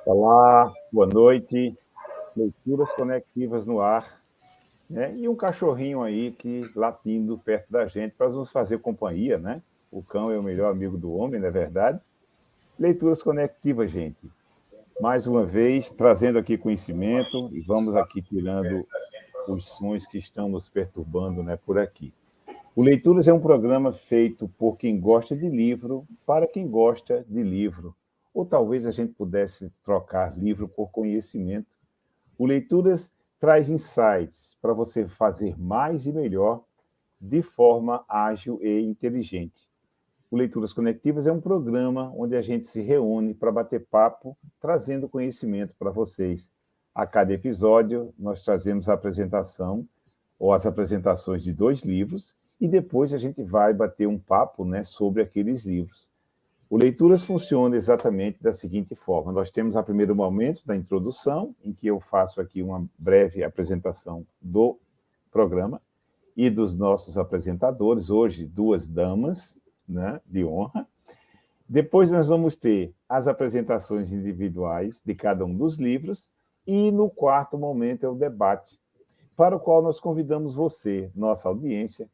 Olá, boa noite. Leituras conectivas no ar, né? E um cachorrinho aí que latindo perto da gente para nos fazer companhia, né? O cão é o melhor amigo do homem, não é verdade? Leituras conectivas, gente. Mais uma vez, trazendo aqui conhecimento e vamos aqui tirando os sons que estão nos perturbando, né, por aqui. O Leituras é um programa feito por quem gosta de livro, para quem gosta de livro. Ou talvez a gente pudesse trocar livro por conhecimento. O Leituras traz insights para você fazer mais e melhor de forma ágil e inteligente. O Leituras Conectivas é um programa onde a gente se reúne para bater papo, trazendo conhecimento para vocês. A cada episódio, nós trazemos a apresentação ou as apresentações de 2 livros e depois a gente vai bater um papo, né, sobre aqueles livros. O Leituras funciona exatamente da seguinte forma: nós temos o primeiro momento da introdução, em que eu faço aqui uma breve apresentação do programa e dos nossos apresentadores, hoje 2 damas, né, de honra. Depois nós vamos ter as apresentações individuais de cada um dos livros e no quarto momento é o debate, para o qual nós convidamos você, nossa audiência,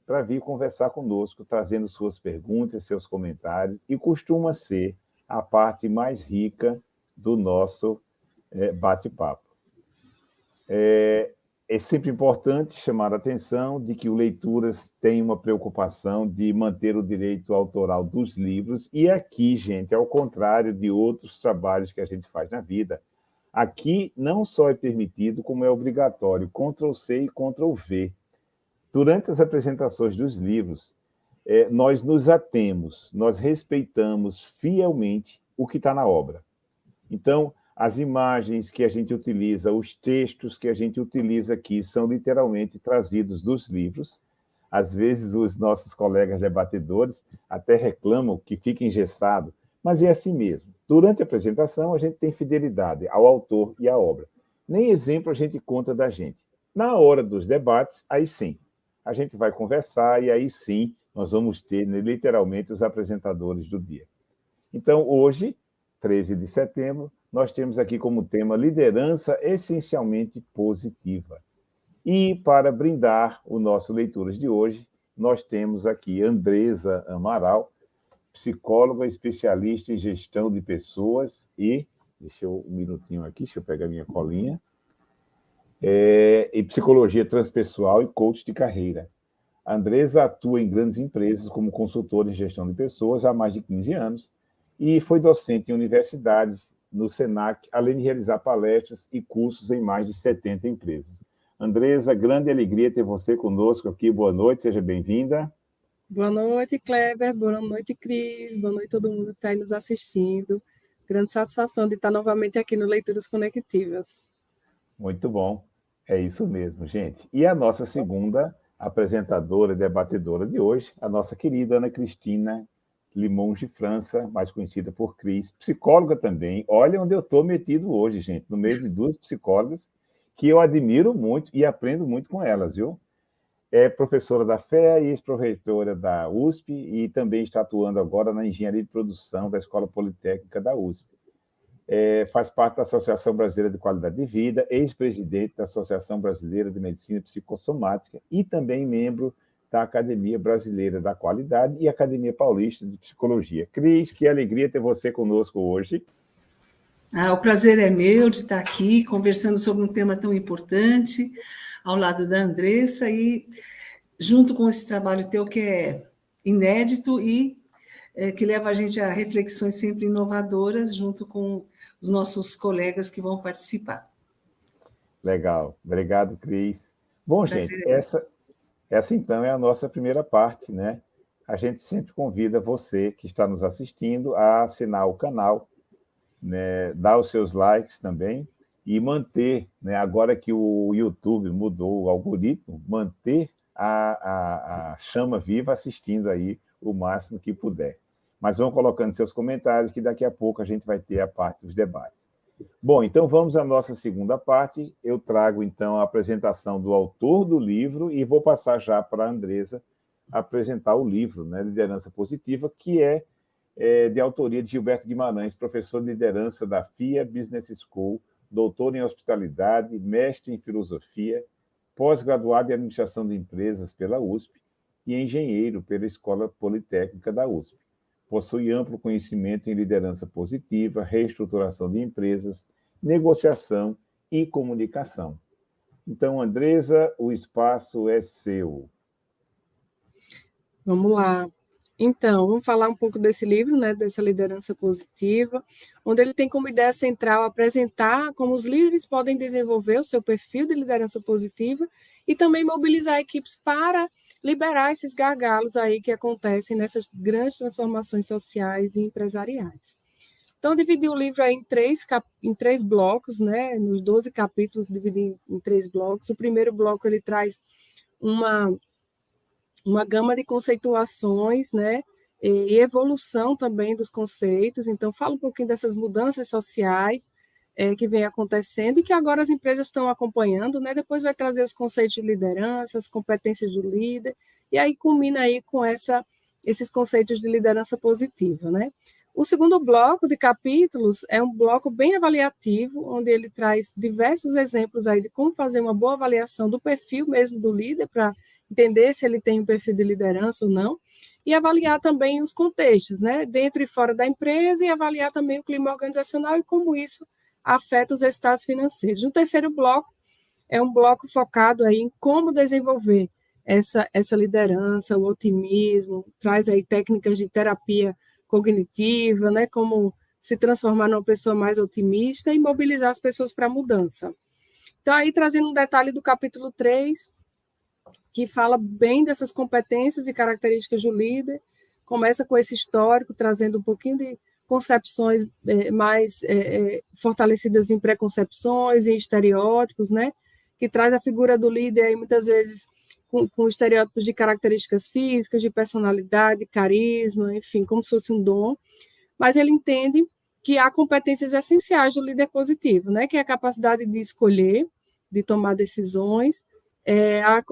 para vir conversar conosco, trazendo suas perguntas, seus comentários, e costuma ser a parte mais rica do nosso bate-papo. É sempre importante chamar a atenção de que o Leituras tem uma preocupação de manter o direito autoral dos livros, e aqui, gente, ao contrário de outros trabalhos que a gente faz na vida, aqui não só é permitido, como é obrigatório, Ctrl+C e Ctrl+V. Durante as apresentações dos livros, nós nos atemos, nós respeitamos fielmente o que está na obra. Então, as imagens que a gente utiliza, os textos que a gente utiliza aqui são literalmente trazidos dos livros. Às vezes, os nossos colegas debatedores até reclamam que fica engessado, mas é assim mesmo. Durante a apresentação, a gente tem fidelidade ao autor e à obra. Nem exemplo a gente conta da gente. Na hora dos debates, aí sim, a gente vai conversar e aí sim nós vamos ter, né, literalmente os apresentadores do dia. Então, hoje, 13 de setembro, nós temos aqui como tema liderança essencialmente positiva. E para brindar o nosso Leituras de hoje, nós temos aqui Andresa Amaral, psicóloga especialista em gestão de pessoas deixa eu um minutinho aqui, deixa eu pegar minha colinha, e psicologia transpessoal e coach de carreira. A Andresa atua em grandes empresas como consultora em gestão de pessoas há mais de 15 anos e foi docente em universidades, no SENAC, além de realizar palestras e cursos em mais de 70 empresas. Andresa, grande alegria ter você conosco aqui. Boa noite, seja bem-vinda. Boa noite, Kleber. Boa noite, Cris. Boa noite a todo mundo que está aí nos assistindo. Grande satisfação de estar novamente aqui no Leituras Conectivas. Muito bom. É isso mesmo, gente. E a nossa segunda apresentadora e debatedora de hoje, a nossa querida Ana Cristina Limões de França, mais conhecida por Cris, psicóloga também. Olha onde eu estou metido hoje, gente, no meio de 2 psicólogas que eu admiro muito e aprendo muito com elas, viu? É professora da FEA e ex-proreitora da USP e também está atuando agora na engenharia de produção da Escola Politécnica da USP. Faz parte da Associação Brasileira de Qualidade de Vida, ex-presidente da Associação Brasileira de Medicina Psicossomática e também membro da Academia Brasileira da Qualidade e Academia Paulista de Psicologia. Cris, que alegria ter você conosco hoje. O prazer é meu de estar aqui conversando sobre um tema tão importante, ao lado da Andressa e junto com esse trabalho teu que é inédito e que leva a gente a reflexões sempre inovadoras junto com os nossos colegas que vão participar. Legal. Obrigado, Cris. Bom, gente, essa então é a nossa primeira parte, né? A gente sempre convida você que está nos assistindo a assinar o canal, né, dar os seus likes também e manter, né, agora que o YouTube mudou o algoritmo, manter a chama viva assistindo aí o máximo que puder. Mas vão colocando seus comentários que daqui a pouco a gente vai ter a parte dos debates. Bom, então vamos à nossa segunda parte. Eu trago, então, a apresentação do autor do livro e vou passar já para a Andresa apresentar o livro, né, Liderança Positiva, que é de autoria de Gilberto Guimarães, professor de liderança da FIA Business School, doutor em hospitalidade, mestre em filosofia, pós-graduado em administração de empresas pela USP e engenheiro pela Escola Politécnica da USP. Possui amplo conhecimento em liderança positiva, reestruturação de empresas, negociação e comunicação. Então, Andresa, o espaço é seu. Vamos lá. Então, vamos falar um pouco desse livro, né, dessa liderança positiva, onde ele tem como ideia central apresentar como os líderes podem desenvolver o seu perfil de liderança positiva e também mobilizar equipes para liberar esses gargalos aí que acontecem nessas grandes transformações sociais e empresariais. Então, dividi o livro aí em três blocos, né, nos 12 capítulos, dividi em 3 blocos. O primeiro bloco, ele traz uma gama de conceituações, né, e evolução também dos conceitos. Então, fala um pouquinho dessas mudanças sociais que vem acontecendo e que agora as empresas estão acompanhando, né? Depois vai trazer os conceitos de liderança, as competências do líder, e aí culmina aí com esses conceitos de liderança positiva, né? O segundo bloco de capítulos é um bloco bem avaliativo, onde ele traz diversos exemplos aí de como fazer uma boa avaliação do perfil mesmo do líder, para entender se ele tem um perfil de liderança ou não, e avaliar também os contextos, né, dentro e fora da empresa, e avaliar também o clima organizacional e como isso afeta os resultados financeiros. O terceiro bloco é um bloco focado aí em como desenvolver essa liderança, o otimismo, traz aí técnicas de terapia cognitiva, né, como se transformar numa pessoa mais otimista e mobilizar as pessoas para a mudança. Então, aí trazendo um detalhe do capítulo 3, que fala bem dessas competências e características do líder, começa com esse histórico, trazendo um pouquinho de concepções mais fortalecidas em preconcepções, em estereótipos, né, que traz a figura do líder aí, muitas vezes com estereótipos de características físicas, de personalidade, carisma, enfim, como se fosse um dom, mas ele entende que há competências essenciais do líder positivo, né, que é a capacidade de escolher, de tomar decisões,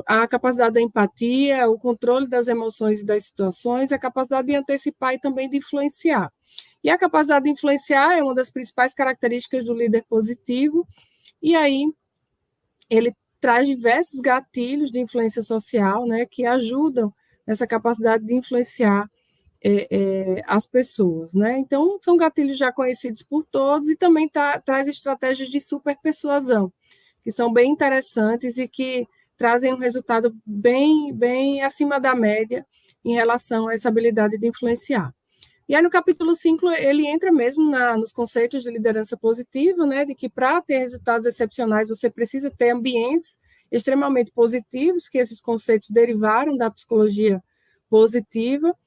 a capacidade da empatia, o controle das emoções e das situações, a capacidade de antecipar e também de influenciar. E a capacidade de influenciar é uma das principais características do líder positivo, e aí ele traz diversos gatilhos de influência social, né, que ajudam nessa capacidade de influenciar as pessoas, né? Então, são gatilhos já conhecidos por todos e também traz estratégias de superpersuasão, que são bem interessantes e que trazem um resultado bem acima da média em relação a essa habilidade de influenciar. E aí, no capítulo 5, ele entra mesmo nos conceitos de liderança positiva, né, de que para ter resultados excepcionais, você precisa ter ambientes extremamente positivos, que esses conceitos derivaram da psicologia positiva,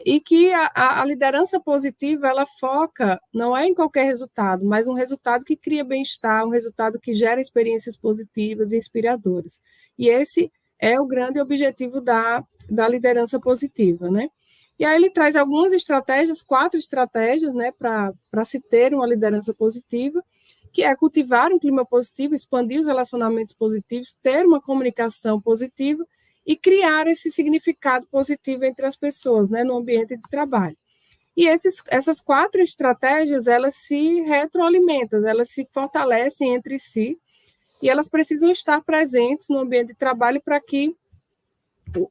e que a liderança positiva, ela foca, não é em qualquer resultado, mas um resultado que cria bem-estar, um resultado que gera experiências positivas e inspiradoras. E esse é o grande objetivo da liderança positiva, né? E aí ele traz algumas estratégias, 4 estratégias, né, para se ter uma liderança positiva, que é cultivar um clima positivo, expandir os relacionamentos positivos, ter uma comunicação positiva e criar esse significado positivo entre as pessoas, né, no ambiente de trabalho. E essas 4 estratégias, elas se retroalimentam, elas se fortalecem entre si, e elas precisam estar presentes no ambiente de trabalho para que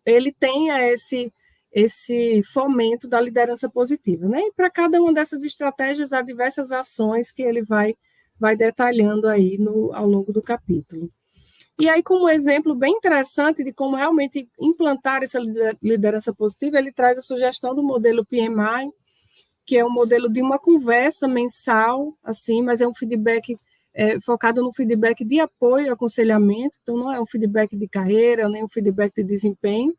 ele tenha esse fomento da liderança positiva, né? E para cada uma dessas estratégias há diversas ações que ele vai detalhando aí ao longo do capítulo. E aí, como exemplo bem interessante de como realmente implantar essa liderança positiva, ele traz a sugestão do modelo PMI, que é um modelo de uma conversa mensal, assim, mas é um feedback focado no feedback de apoio e aconselhamento, então não é um feedback de carreira, nem um feedback de desempenho.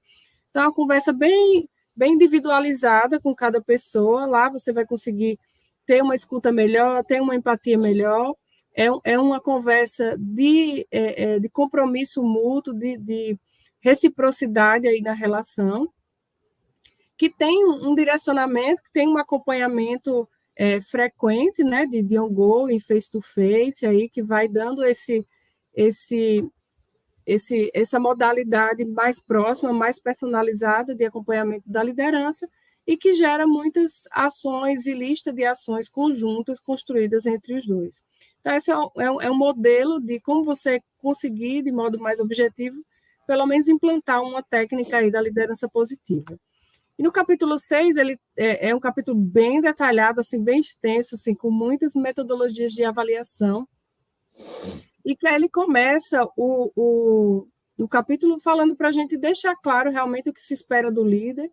Então, é uma conversa bem individualizada com cada pessoa. Lá você vai conseguir ter uma escuta melhor, ter uma empatia melhor. É uma conversa de compromisso mútuo, de reciprocidade aí na relação, que tem um direcionamento, que tem um acompanhamento frequente, né, de ongoing, face-to-face, aí, que vai dando essa modalidade mais próxima, mais personalizada de acompanhamento da liderança, e que gera muitas ações e lista de ações conjuntas construídas entre os dois. Então, esse é um modelo de como você conseguir, de modo mais objetivo, pelo menos implantar uma técnica aí da liderança positiva. E no capítulo 6, ele é um capítulo bem detalhado, assim, bem extenso, assim, com muitas metodologias de avaliação, e que aí ele começa o capítulo falando para a gente deixar claro realmente o que se espera do líder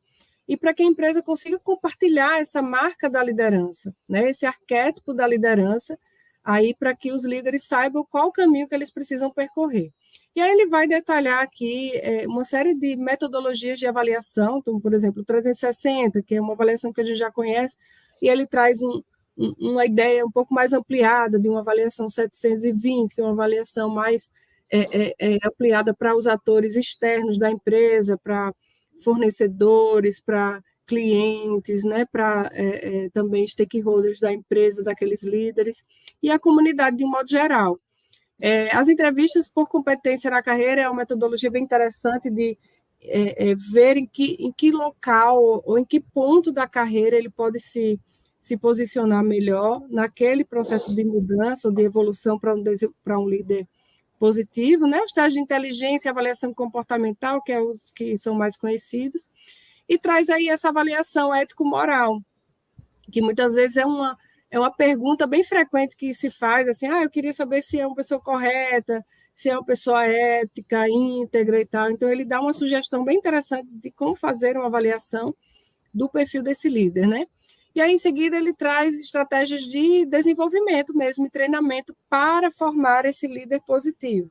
e para que a empresa consiga compartilhar essa marca da liderança, né, esse arquétipo da liderança, aí para que os líderes saibam qual o caminho que eles precisam percorrer. E aí ele vai detalhar aqui uma série de metodologias de avaliação, então, por exemplo, o 360, que é uma avaliação que a gente já conhece, e ele traz uma ideia um pouco mais ampliada de uma avaliação 720, que é uma avaliação mais ampliada para os atores externos da empresa, para fornecedores, para clientes, né, para também stakeholders da empresa, daqueles líderes, e a comunidade de um modo geral. As entrevistas por competência na carreira é uma metodologia bem interessante de ver em que local ou em que ponto da carreira ele pode se posicionar melhor naquele processo de mudança ou de evolução para um líder positivo, né? Os testes de inteligência e avaliação comportamental, que é os que são mais conhecidos, e traz aí essa avaliação ético-moral, que muitas vezes é uma pergunta bem frequente que se faz, assim, eu queria saber se é uma pessoa correta, se é uma pessoa ética, íntegra e tal. Então, ele dá uma sugestão bem interessante de como fazer uma avaliação do perfil desse líder, né? E aí, em seguida, ele traz estratégias de desenvolvimento mesmo e treinamento para formar esse líder positivo.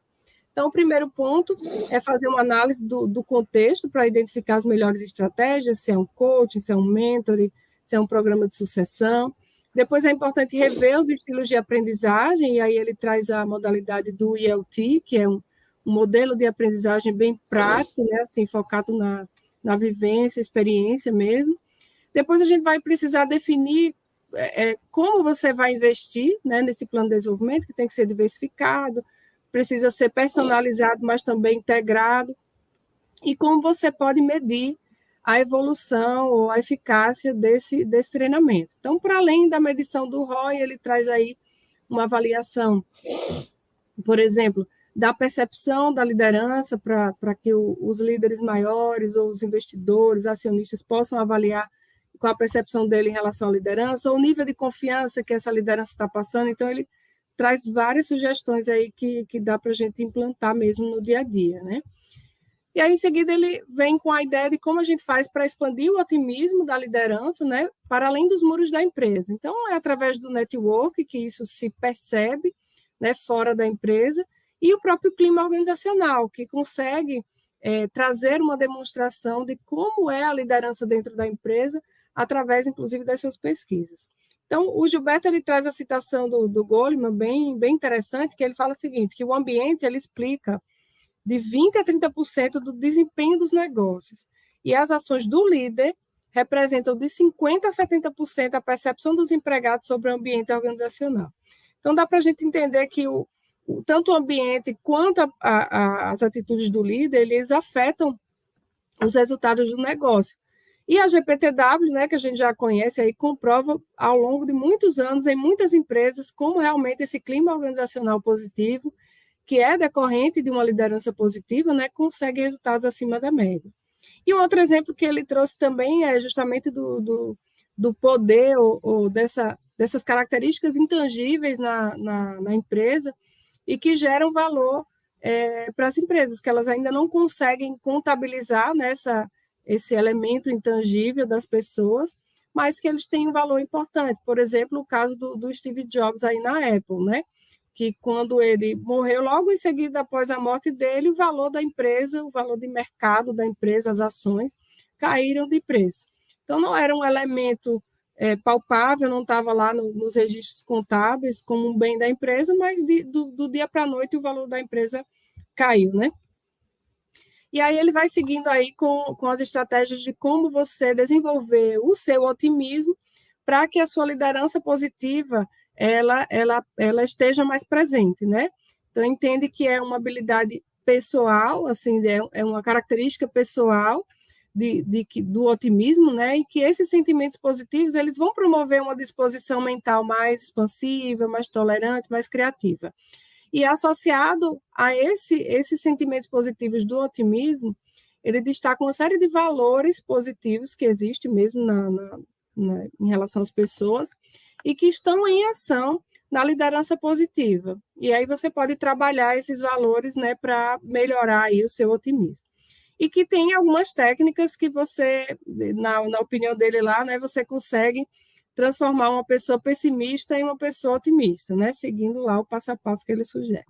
Então, o primeiro ponto é fazer uma análise do contexto para identificar as melhores estratégias, se é um coaching, se é um mentoring, se é um programa de sucessão. Depois é importante rever os estilos de aprendizagem, e aí ele traz a modalidade do ILT, que é um modelo de aprendizagem bem prático, né, assim, focado na vivência, experiência mesmo. Depois a gente vai precisar definir como você vai investir, né, nesse plano de desenvolvimento, que tem que ser diversificado, precisa ser personalizado, mas também integrado, e como você pode medir a evolução ou a eficácia desse treinamento. Então, para além da medição do ROI, ele traz aí uma avaliação, por exemplo, da percepção da liderança para que os líderes maiores ou os investidores, acionistas possam avaliar qual a percepção dele em relação à liderança, ou o nível de confiança que essa liderança está passando. Então, ele traz várias sugestões aí que dá para a gente implantar mesmo no dia a dia, né? E aí, em seguida, ele vem com a ideia de como a gente faz para expandir o otimismo da liderança, né, para além dos muros da empresa. Então, é através do network que isso se percebe, né, fora da empresa, e o próprio clima organizacional, que consegue trazer uma demonstração de como é a liderança dentro da empresa, através, inclusive, das suas pesquisas. Então, o Gilberto ele traz a citação do Goleman, bem interessante, que ele fala o seguinte, que o ambiente ele explica de 20% a 30% do desempenho dos negócios. E as ações do líder representam de 50% a 70% a percepção dos empregados sobre o ambiente organizacional. Então, dá para a gente entender que tanto o ambiente quanto as atitudes do líder, eles afetam os resultados do negócio. E a GPTW, né, que a gente já conhece, aí, comprova ao longo de muitos anos, em muitas empresas, como realmente esse clima organizacional positivo, que é decorrente de uma liderança positiva, né, consegue resultados acima da média. E um outro exemplo que ele trouxe também é justamente do poder ou dessas características intangíveis na empresa e que geram valor para as empresas, que elas ainda não conseguem contabilizar esse elemento intangível das pessoas, mas que eles têm um valor importante. Por exemplo, o caso do Steve Jobs aí na Apple, né? Que quando ele morreu, logo em seguida, após a morte dele, o valor da empresa, o valor de mercado da empresa, as ações, caíram de preço. Então, não era um elemento palpável, não estava lá nos registros contábeis como um bem da empresa, mas do dia para a noite o valor da empresa caiu, né? E aí ele vai seguindo aí com as estratégias de como você desenvolver o seu otimismo para que a sua liderança positiva ela esteja mais presente, né? Então, entende que é uma habilidade pessoal, assim, é uma característica pessoal, do otimismo, né? E que esses sentimentos positivos eles vão promover uma disposição mental mais expansiva, mais tolerante, mais criativa. E associado a esses sentimentos positivos do otimismo, ele destaca uma série de valores positivos que existem mesmo em relação às pessoas e que estão em ação na liderança positiva. E aí você pode trabalhar esses valores, né, para melhorar aí o seu otimismo. E que tem algumas técnicas que você, na opinião dele lá, né, você consegue transformar uma pessoa pessimista em uma pessoa otimista, né, seguindo lá o passo a passo que ele sugere.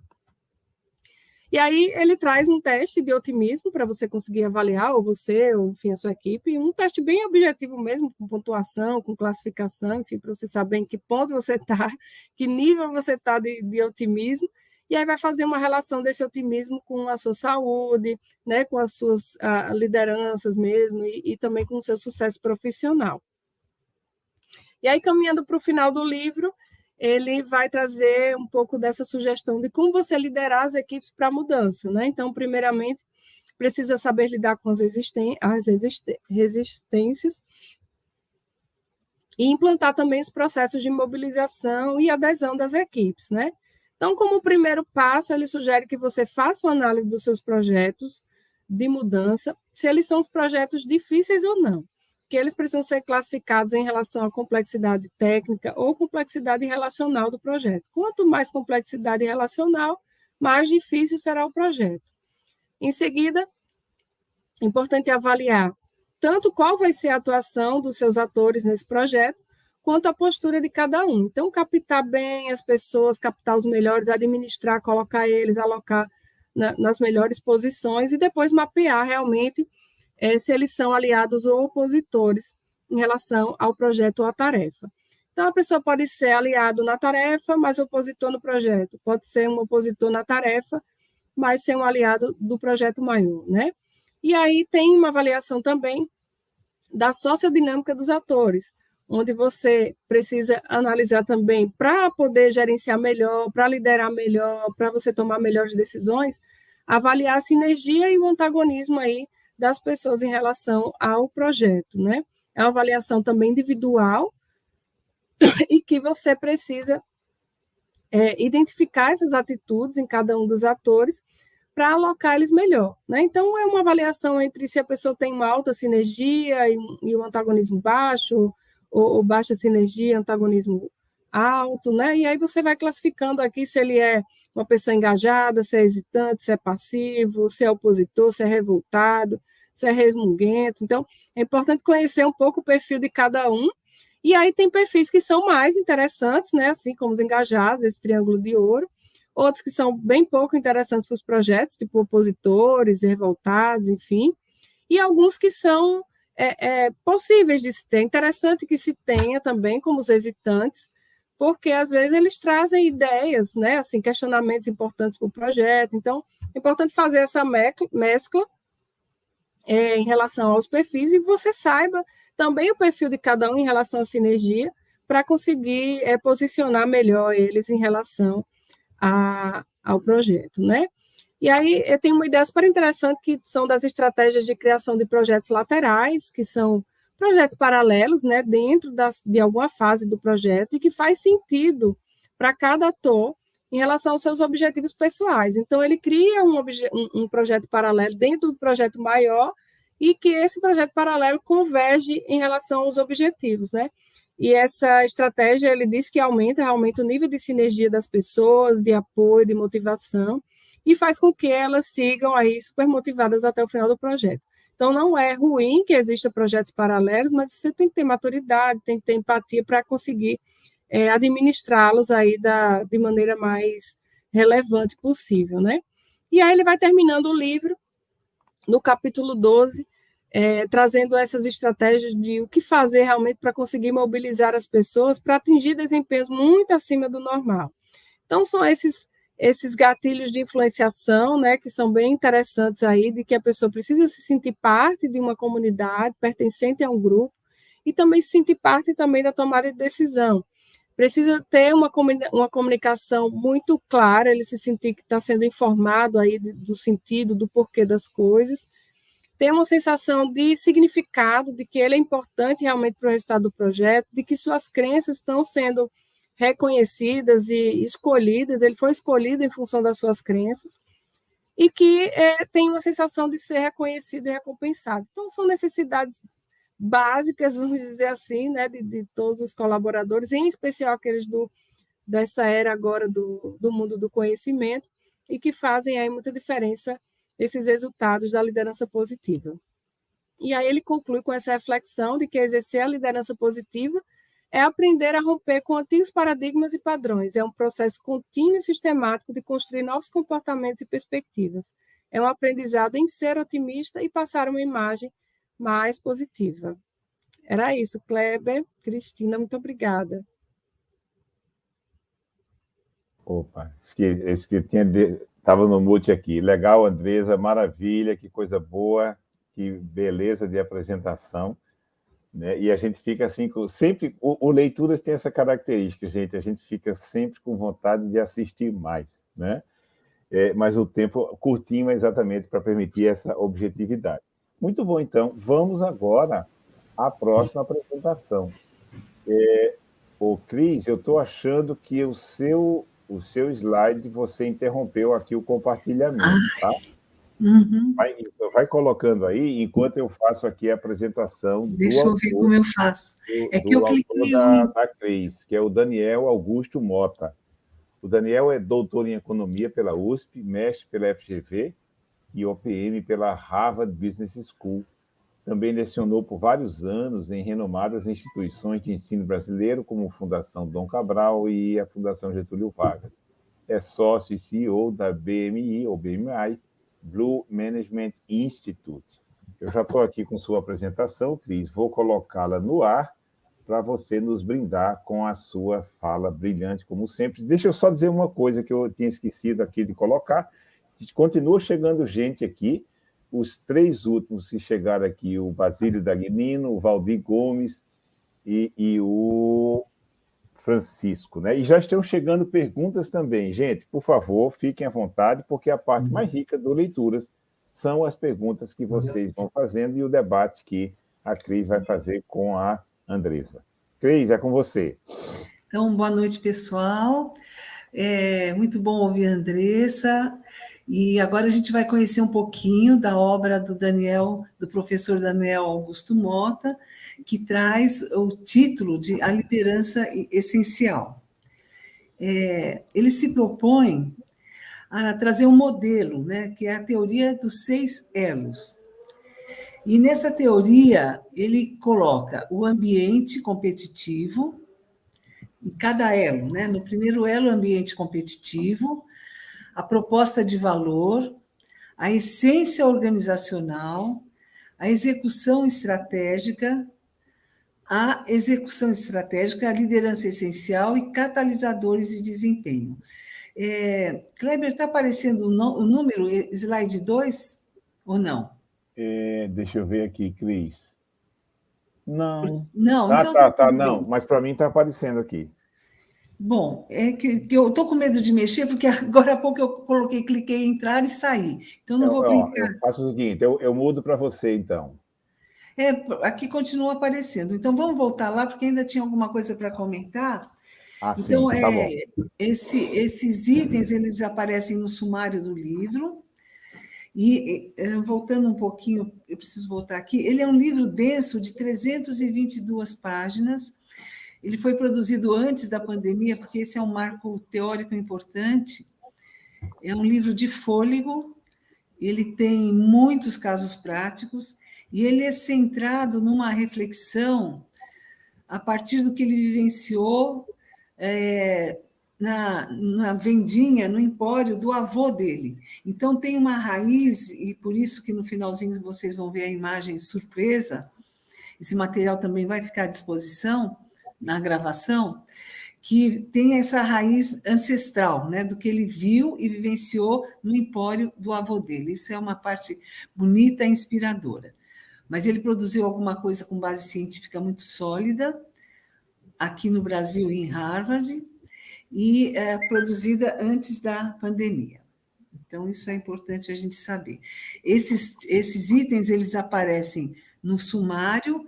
E aí ele traz um teste de otimismo para você conseguir avaliar, ou você, ou enfim, a sua equipe, um teste bem objetivo mesmo, com pontuação, com classificação, enfim, para você saber em que ponto você está, que nível você está de otimismo, e aí vai fazer uma relação desse otimismo com a sua saúde, né, com as suas lideranças mesmo, e também com o seu sucesso profissional. E aí, caminhando para o final do livro, ele vai trazer um pouco dessa sugestão de como você liderar as equipes para a mudança, né? Então, primeiramente, precisa saber lidar com as resistências e implantar também os processos de mobilização e adesão das equipes, né? Então, como primeiro passo, ele sugere que você faça uma análise dos seus projetos de mudança, se eles são os projetos difíceis ou não, que eles precisam ser classificados em relação à complexidade técnica ou complexidade relacional do projeto. Quanto mais complexidade relacional, mais difícil será o projeto. Em seguida, é importante avaliar tanto qual vai ser a atuação dos seus atores nesse projeto, quanto a postura de cada um. Então, captar bem as pessoas, captar os melhores, administrar, colocar eles, alocar nas melhores posições e depois mapear realmente se eles são aliados ou opositores em relação ao projeto ou à tarefa. Então, a pessoa pode ser aliado na tarefa, mas opositor no projeto. Pode ser um opositor na tarefa, mas ser um aliado do projeto maior, né? E aí tem uma avaliação também da sociodinâmica dos atores, onde você precisa analisar também para poder gerenciar melhor, para liderar melhor, para você tomar melhores decisões, avaliar a sinergia e o antagonismo aí das pessoas em relação ao projeto, né? É uma avaliação também individual e que você precisa identificar essas atitudes em cada um dos atores para alocar eles melhor, né? Então, é uma avaliação entre se a pessoa tem uma alta sinergia e um antagonismo baixo, ou baixa sinergia, antagonismo alto, né? E aí você vai classificando aqui se ele é uma pessoa engajada, se é hesitante, se é passivo, se é opositor, se é revoltado, se é resmunguento. Então, é importante conhecer um pouco o perfil de cada um. E aí tem perfis que são mais interessantes, né? Assim como os engajados, esse triângulo de ouro. Outros que são bem pouco interessantes para os projetos, tipo opositores, revoltados, enfim. E alguns que são possíveis de se ter. Interessante que se tenha também como os hesitantes, porque às vezes eles trazem ideias, né, assim, questionamentos importantes para o projeto. Então, é importante fazer essa mescla em relação aos perfis e você saiba também o perfil de cada um em relação à sinergia para conseguir posicionar melhor eles em relação ao projeto, né? E aí eu tenho uma ideia super interessante que são das estratégias de criação de projetos laterais, que são projetos paralelos, né, dentro de alguma fase do projeto e que faz sentido para cada ator em relação aos seus objetivos pessoais. Então, ele cria um projeto paralelo dentro do projeto maior e que esse projeto paralelo converge em relação aos objetivos, né? E essa estratégia, ele diz que aumenta realmente o nível de sinergia das pessoas, de apoio, de motivação, e faz com que elas sigam aí super motivadas até o final do projeto. Então, não é ruim que existam projetos paralelos, mas você tem que ter maturidade, tem que ter empatia para conseguir administrá-los aí de maneira mais relevante possível, né? E aí ele vai terminando o livro, no capítulo 12, trazendo essas estratégias de o que fazer realmente para conseguir mobilizar as pessoas para atingir desempenhos muito acima do normal. Então, são esses gatilhos de influenciação, né, que são bem interessantes aí, de que a pessoa precisa se sentir parte de uma comunidade, pertencente a um grupo, e também se sentir parte também da tomada de decisão. Precisa ter uma comunicação muito clara, ele se sentir que está sendo informado aí do sentido, do porquê das coisas, ter uma sensação de significado, de que ele é importante realmente para o resultado do projeto, de que suas crenças estão sendo reconhecidas e escolhidas, ele foi escolhido em função das suas crenças, e que tem uma sensação de ser reconhecido e recompensado. Então, são necessidades básicas, vamos dizer assim, né, de todos os colaboradores, em especial aqueles dessa era agora do mundo do conhecimento, e que fazem aí muita diferença esses resultados da liderança positiva. E aí ele conclui com essa reflexão de que exercer a liderança positiva é aprender a romper com antigos paradigmas e padrões, é um processo contínuo e sistemático de construir novos comportamentos e perspectivas. É um aprendizado em ser otimista e passar uma imagem mais positiva. Era isso, Kleber. Cristina, muito obrigada. Opa, esse que estava no mute aqui. Legal, Andresa, maravilha, que coisa boa, que beleza de apresentação. Né? E a gente fica assim, sempre, o Leituras tem essa característica, gente, a gente fica sempre com vontade de assistir mais, né? Mas o tempo curtinho é exatamente para permitir essa objetividade. Muito bom, então, vamos agora à próxima apresentação. Cris, eu estou achando que o seu slide, você interrompeu aqui o compartilhamento, tá? Uhum. Vai colocando aí, enquanto eu faço aqui a apresentação Deixa eu ver como eu faço. Que eu cliquei da Cris, que é o Daniel Augusto Mota. O Daniel é doutor em economia pela USP, mestre pela FGV e OPM pela Harvard Business School. Também lecionou por vários anos em renomadas instituições de ensino brasileiro, como a Fundação Dom Cabral e a Fundação Getúlio Vargas. É sócio e CEO da BMI, ou BMI, Blue Management Institute. Eu já estou aqui com sua apresentação, Cris, vou colocá-la no ar para você nos brindar com a sua fala brilhante, como sempre. Deixa eu só dizer uma coisa que eu tinha esquecido aqui de colocar. Continua chegando gente aqui, os 3 últimos que chegaram aqui, o Basílio Dagnino, o Valdir Gomes e o Francisco, né? E já estão chegando perguntas também. Gente, por favor, fiquem à vontade, porque a parte mais rica do Leituras são as perguntas que vocês vão fazendo e o debate que a Cris vai fazer com a Andresa. Cris, é com você. Então, boa noite, pessoal. Muito bom ouvir a Andressa. E agora a gente vai conhecer um pouquinho da obra do professor Daniel Augusto Mota, que traz o título de A Liderança Essencial. Ele se propõe a trazer um modelo, né, que é a teoria dos 6 elos. E nessa teoria, ele coloca o ambiente competitivo, em cada elo, né? No primeiro elo, o ambiente competitivo, a proposta de valor, a essência organizacional, a execução estratégica, a liderança essencial e catalisadores de desempenho. Kleber, está aparecendo o número, slide 2, ou não? Deixa eu ver aqui, Cris. Não. Não, então não, mas para mim está aparecendo aqui. Bom, é que eu estou com medo de mexer, porque agora há pouco eu cliquei em entrar e sair. Então, não vou brincar. Eu faço o seguinte, eu mudo para você, então. Aqui continua aparecendo. Então, vamos voltar lá, porque ainda tinha alguma coisa para comentar. Então, sim, tá bom. Esses itens, eles aparecem no sumário do livro. E, voltando um pouquinho, eu preciso voltar aqui, ele é um livro denso de 322 páginas. Ele foi produzido antes da pandemia, porque esse é um marco teórico importante. É um livro de fôlego, ele tem muitos casos práticos, e ele é centrado numa reflexão a partir do que ele vivenciou na vendinha, no empório do avô dele. Então, tem uma raiz, e por isso que no finalzinho vocês vão ver a imagem surpresa, esse material também vai ficar à disposição na gravação, que tem essa raiz ancestral, né, do que ele viu e vivenciou no empório do avô dele. Isso é uma parte bonita e inspiradora. Mas ele produziu alguma coisa com base científica muito sólida, aqui no Brasil, em Harvard, e produzida antes da pandemia. Então, isso é importante a gente saber. Esses itens, eles aparecem no sumário,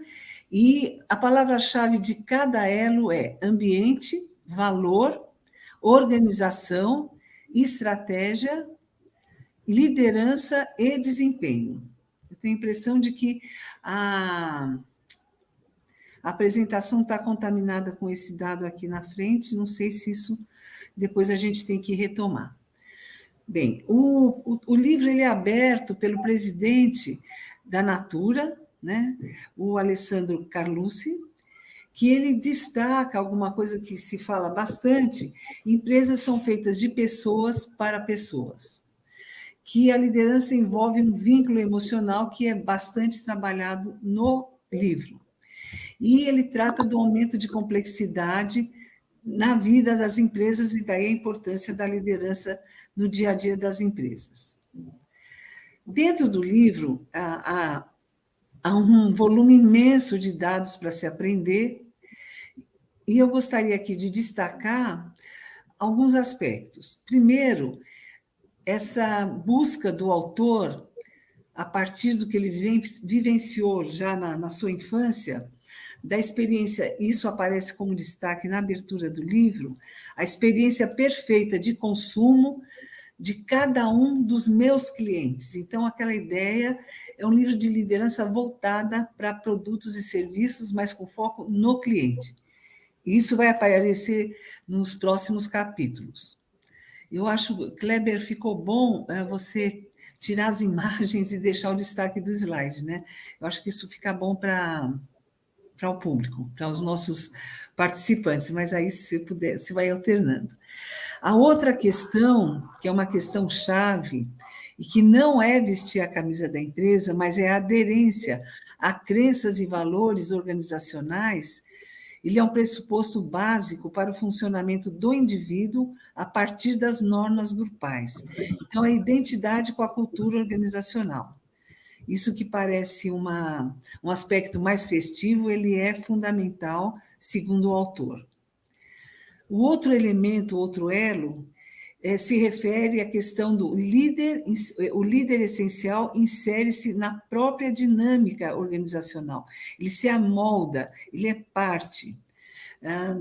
e a palavra-chave de cada elo é ambiente, valor, organização, estratégia, liderança e desempenho. Eu tenho a impressão de que a apresentação está contaminada com esse dado aqui na frente, não sei se isso depois a gente tem que retomar. Bem, o livro ele é aberto pelo presidente da Natura, né, o Alessandro Carlucci, que ele destaca alguma coisa que se fala bastante: empresas são feitas de pessoas para pessoas, que a liderança envolve um vínculo emocional que é bastante trabalhado no livro. E ele trata do aumento de complexidade na vida das empresas, e daí a importância da liderança no dia a dia das empresas. Dentro do livro, há um volume imenso de dados para se aprender, e eu gostaria aqui de destacar alguns aspectos. Primeiro, essa busca do autor, a partir do que ele vivenciou já na sua infância, da experiência, isso aparece como destaque na abertura do livro, a experiência perfeita de consumo de cada um dos meus clientes. Então, aquela ideia é um livro de liderança voltada para produtos e serviços, mas com foco no cliente. Isso vai aparecer nos próximos capítulos. Eu acho, Kleber, ficou bom você tirar as imagens e deixar o destaque do slide, né? Eu acho que isso fica bom para o público, para os nossos participantes, mas aí, se puder, se vai alternando. A outra questão, que é uma questão chave, e que não é vestir a camisa da empresa, mas é a aderência a crenças e valores organizacionais, ele é um pressuposto básico para o funcionamento do indivíduo a partir das normas grupais. Então, a identidade com a cultura organizacional. Isso que parece um aspecto mais festivo, ele é fundamental, segundo o autor. O outro elemento, outro elo, se refere à questão do líder. O líder essencial insere-se na própria dinâmica organizacional, ele se amolda, ele é parte.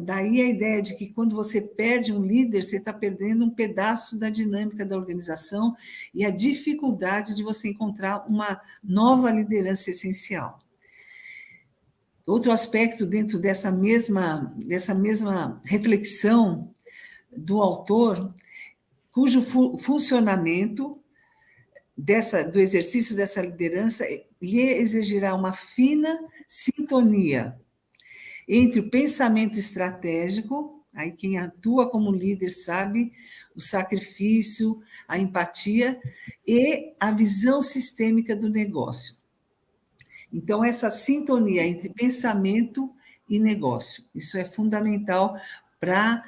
Daí a ideia de que quando você perde um líder, você está perdendo um pedaço da dinâmica da organização, e a dificuldade de você encontrar uma nova liderança essencial. Outro aspecto dentro dessa mesma reflexão do autor, cujo funcionamento do exercício dessa liderança lhe exigirá uma fina sintonia entre o pensamento estratégico, aí quem atua como líder sabe, o sacrifício, a empatia, e a visão sistêmica do negócio. Então, essa sintonia entre pensamento e negócio, isso é fundamental para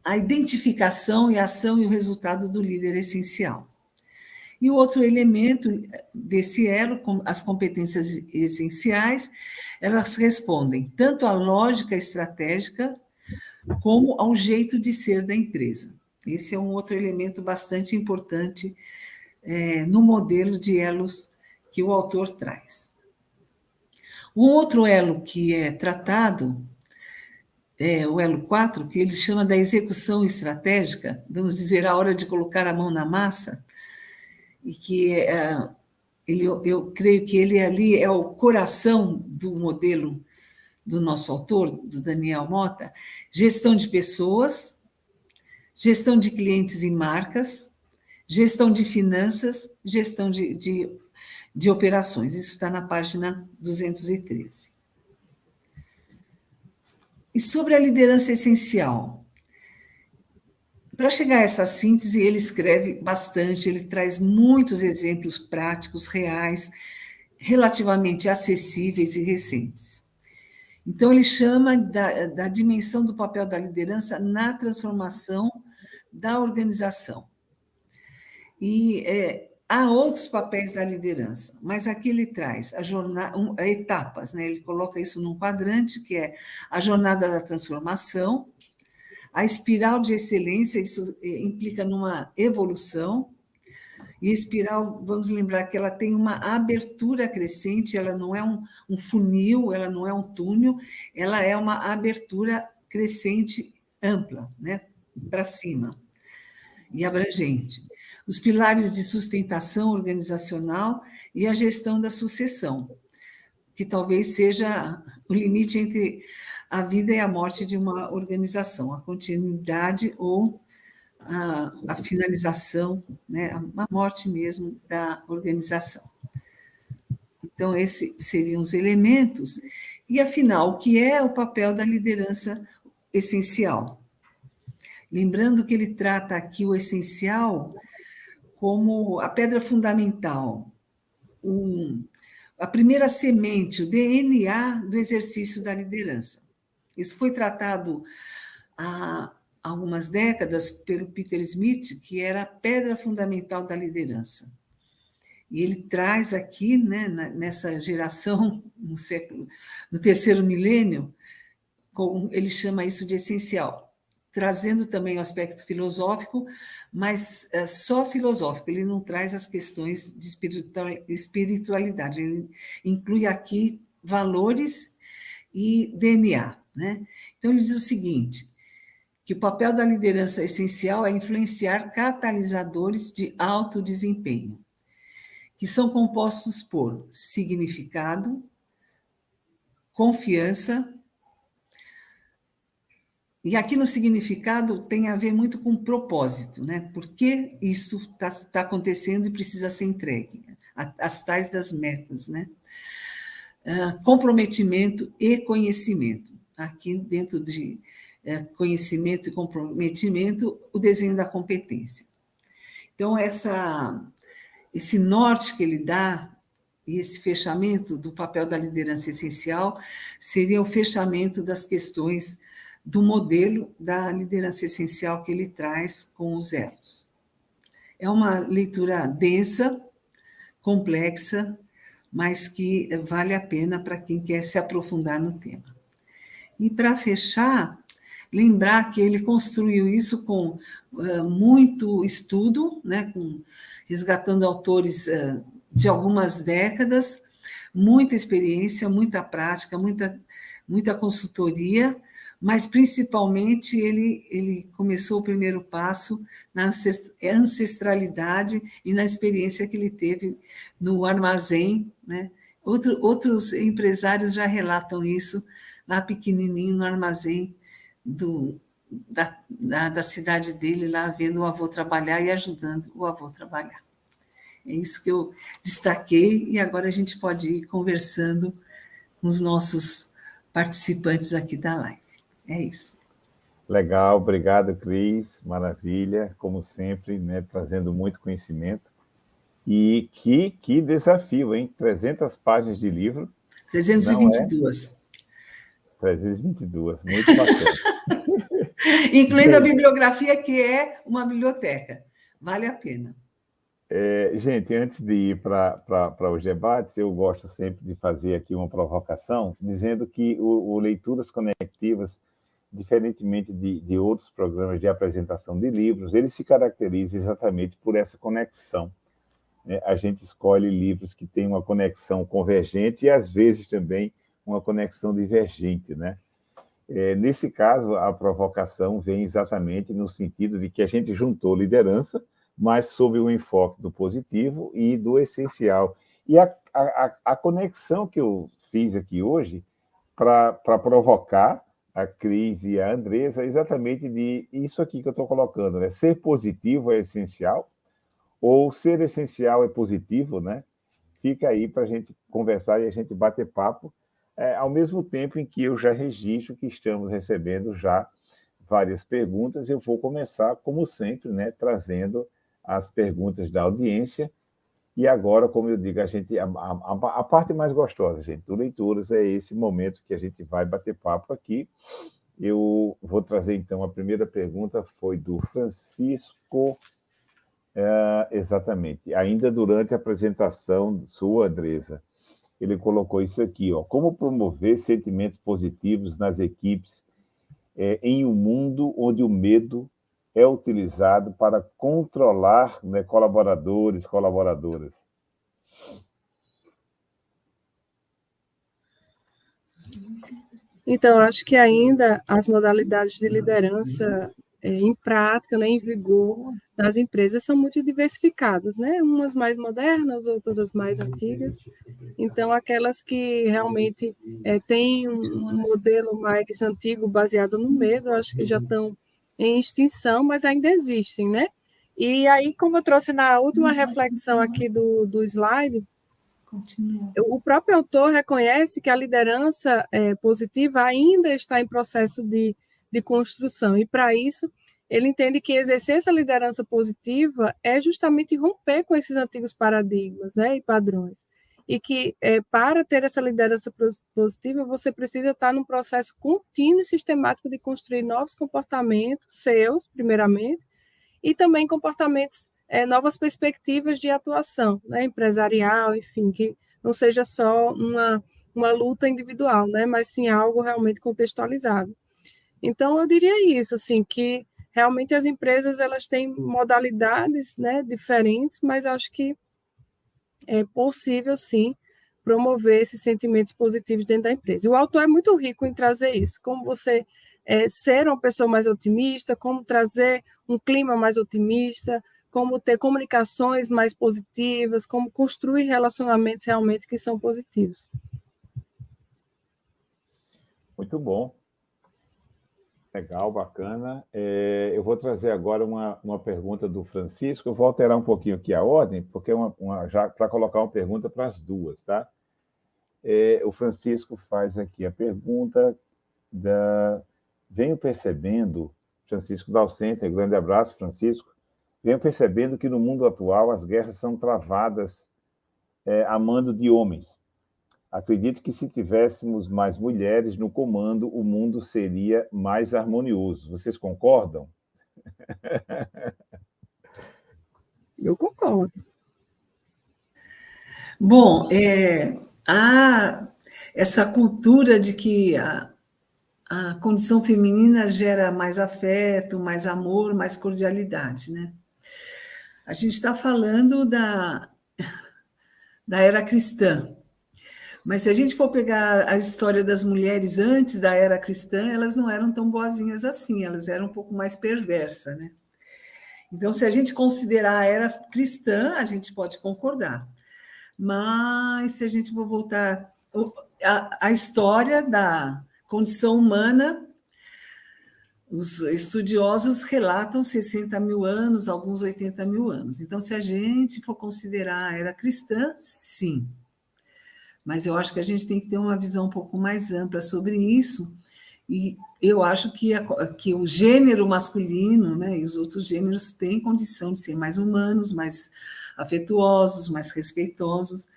a identificação e a ação e o resultado do líder essencial. E o outro elemento desse elo, as competências essenciais, elas respondem tanto à lógica estratégica como ao jeito de ser da empresa. Esse é um outro elemento bastante importante no modelo de elos que o autor traz. Um outro elo que é tratado é o elo 4, que ele chama da execução estratégica, vamos dizer, a hora de colocar a mão na massa, e que eu creio que ele ali é o coração do modelo do nosso autor, do Daniel Mota: gestão de pessoas, gestão de clientes e marcas, gestão de finanças, gestão de operações. Isso está na página 213. E sobre a liderança essencial, para chegar a essa síntese, ele escreve bastante, ele traz muitos exemplos práticos, reais, relativamente acessíveis e recentes. Então, ele chama da dimensão do papel da liderança na transformação da organização. E há outros papéis da liderança, mas aqui ele traz etapas, né? Ele coloca isso num quadrante, que é a jornada da transformação, A espiral de excelência, isso implica numa evolução. E espiral, vamos lembrar que ela tem uma abertura crescente, ela não é um funil, ela não é um túnel, ela é uma abertura crescente ampla, né? Para cima e abrangente. Os pilares de sustentação organizacional e a gestão da sucessão, que talvez seja o limite entre a vida e a morte de uma organização, a continuidade ou a finalização, né, a morte mesmo da organização. Então, esses seriam os elementos. E, afinal, o que é o papel da liderança essencial? Lembrando que ele trata aqui o essencial como a pedra fundamental, a primeira semente, o DNA do exercício da liderança. Isso foi tratado há algumas décadas pelo Peter Smith, que era a pedra fundamental da liderança. E ele traz aqui, né, nessa geração, no terceiro milênio, ele chama isso de essencial, trazendo também o aspecto filosófico, mas só filosófico, ele não traz as questões de espiritualidade, ele inclui aqui valores e DNA, né? Então, ele diz o seguinte, que o papel da liderança essencial é influenciar catalisadores de alto desempenho, que são compostos por significado, confiança, e aqui no significado tem a ver muito com propósito, né? Por que isso está acontecendo e precisa ser entregue? As tais das metas, né? Comprometimento e conhecimento. Aqui dentro de conhecimento e comprometimento, o desenho da competência. Então, esse norte que ele dá e esse fechamento do papel da liderança essencial seria o fechamento das questões do modelo da liderança essencial que ele traz com os elos. É uma leitura densa, complexa, mas que vale a pena para quem quer se aprofundar no tema. E, para fechar, lembrar que ele construiu isso com muito estudo, né, resgatando autores de algumas décadas, muita experiência, muita prática, muita consultoria, mas, principalmente, ele começou o primeiro passo na ancestralidade e na experiência que ele teve no armazém, né? Outros empresários já relatam isso, lá pequenininho, no armazém da cidade dele, lá vendo o avô trabalhar e ajudando o avô trabalhar. É isso que eu destaquei, e agora a gente pode ir conversando com os nossos participantes aqui da live. É isso. Legal, obrigado, Cris, maravilha, como sempre, né, trazendo muito conhecimento. E que desafio, hein? 300 páginas de livro. 322. 322, muito bacana. Incluindo a bibliografia, que é uma biblioteca. Vale a pena. Gente, antes de ir para os debates, eu gosto sempre de fazer aqui uma provocação, dizendo que o Leituras Conectivas, diferentemente de outros programas de apresentação de livros, ele se caracteriza exatamente por essa conexão. Né? A gente escolhe livros que têm uma conexão convergente e, às vezes, também uma conexão divergente, né? Nesse caso, a provocação vem exatamente no sentido de que a gente juntou liderança, mas sob o enfoque do positivo e do essencial. E a conexão que eu fiz aqui hoje, para provocar a Cris e a Andressa, exatamente de isso aqui que eu estou colocando, né? Ser positivo é essencial, ou ser essencial é positivo, né? Fica aí para a gente conversar e a gente bater papo, ao mesmo tempo em que eu já registro que estamos recebendo já várias perguntas. Eu vou começar, como sempre, né, trazendo as perguntas da audiência. E agora, como eu digo, a parte mais gostosa, gente, do Leituras é esse momento que a gente vai bater papo aqui. Eu vou trazer, então, a primeira pergunta, foi do Francisco, exatamente, ainda durante a apresentação sua, Andressa, ele colocou isso aqui, ó: como promover sentimentos positivos nas equipes em um mundo onde o medo é utilizado para controlar, né, colaboradores, colaboradoras? Então, acho que ainda as modalidades de liderança em prática, né, em vigor nas empresas são muito diversificadas, né? Umas mais modernas, outras mais antigas. Então, aquelas que realmente têm um modelo mais antigo baseado no medo, acho que já estão em extinção, mas ainda existem, né? E aí, como eu trouxe na última reflexão aqui do slide, o próprio autor reconhece que a liderança positiva ainda está em processo de construção, e para isso ele entende que exercer essa liderança positiva é justamente romper com esses antigos paradigmas, né, e padrões, e que para ter essa liderança positiva você precisa estar num processo contínuo e sistemático de construir novos comportamentos seus, primeiramente, e também comportamentos, novas perspectivas de atuação, né, empresarial, enfim, que não seja só uma luta individual, né, mas sim algo realmente contextualizado. Então, eu diria isso, assim, que realmente as empresas elas têm modalidades, né, diferentes, mas acho que é possível, sim, promover esses sentimentos positivos dentro da empresa. E o autor é muito rico em trazer isso, como você ser uma pessoa mais otimista, como trazer um clima mais otimista, como ter comunicações mais positivas, como construir relacionamentos realmente que são positivos. Muito bom. Legal, bacana. Eu vou trazer agora uma pergunta do Francisco. Eu vou alterar um pouquinho aqui a ordem, porque já para colocar uma pergunta para as duas, tá? O Francisco faz aqui a pergunta venho percebendo, Francisco Dalcenter, grande abraço, Francisco. Venho percebendo que no mundo atual as guerras são travadas a mando de homens. Acredito que se tivéssemos mais mulheres no comando, o mundo seria mais harmonioso. Vocês concordam? Eu concordo. Bom, há essa cultura de que a condição feminina gera mais afeto, mais amor, mais cordialidade, né? A gente está falando da era cristã. Mas se a gente for pegar a história das mulheres antes da era cristã, elas não eram tão boazinhas assim, elas eram um pouco mais perversas, né? Então, se a gente considerar a era cristã, a gente pode concordar. Mas se a gente for voltar à história da condição humana, os estudiosos relatam 60 mil anos, alguns 80 mil anos. Então, se a gente for considerar a era cristã, sim. Mas eu acho que a gente tem que ter uma visão um pouco mais ampla sobre isso, e eu acho que o gênero masculino, né, e os outros gêneros têm condição de ser mais humanos, mais afetuosos, mais respeitosos,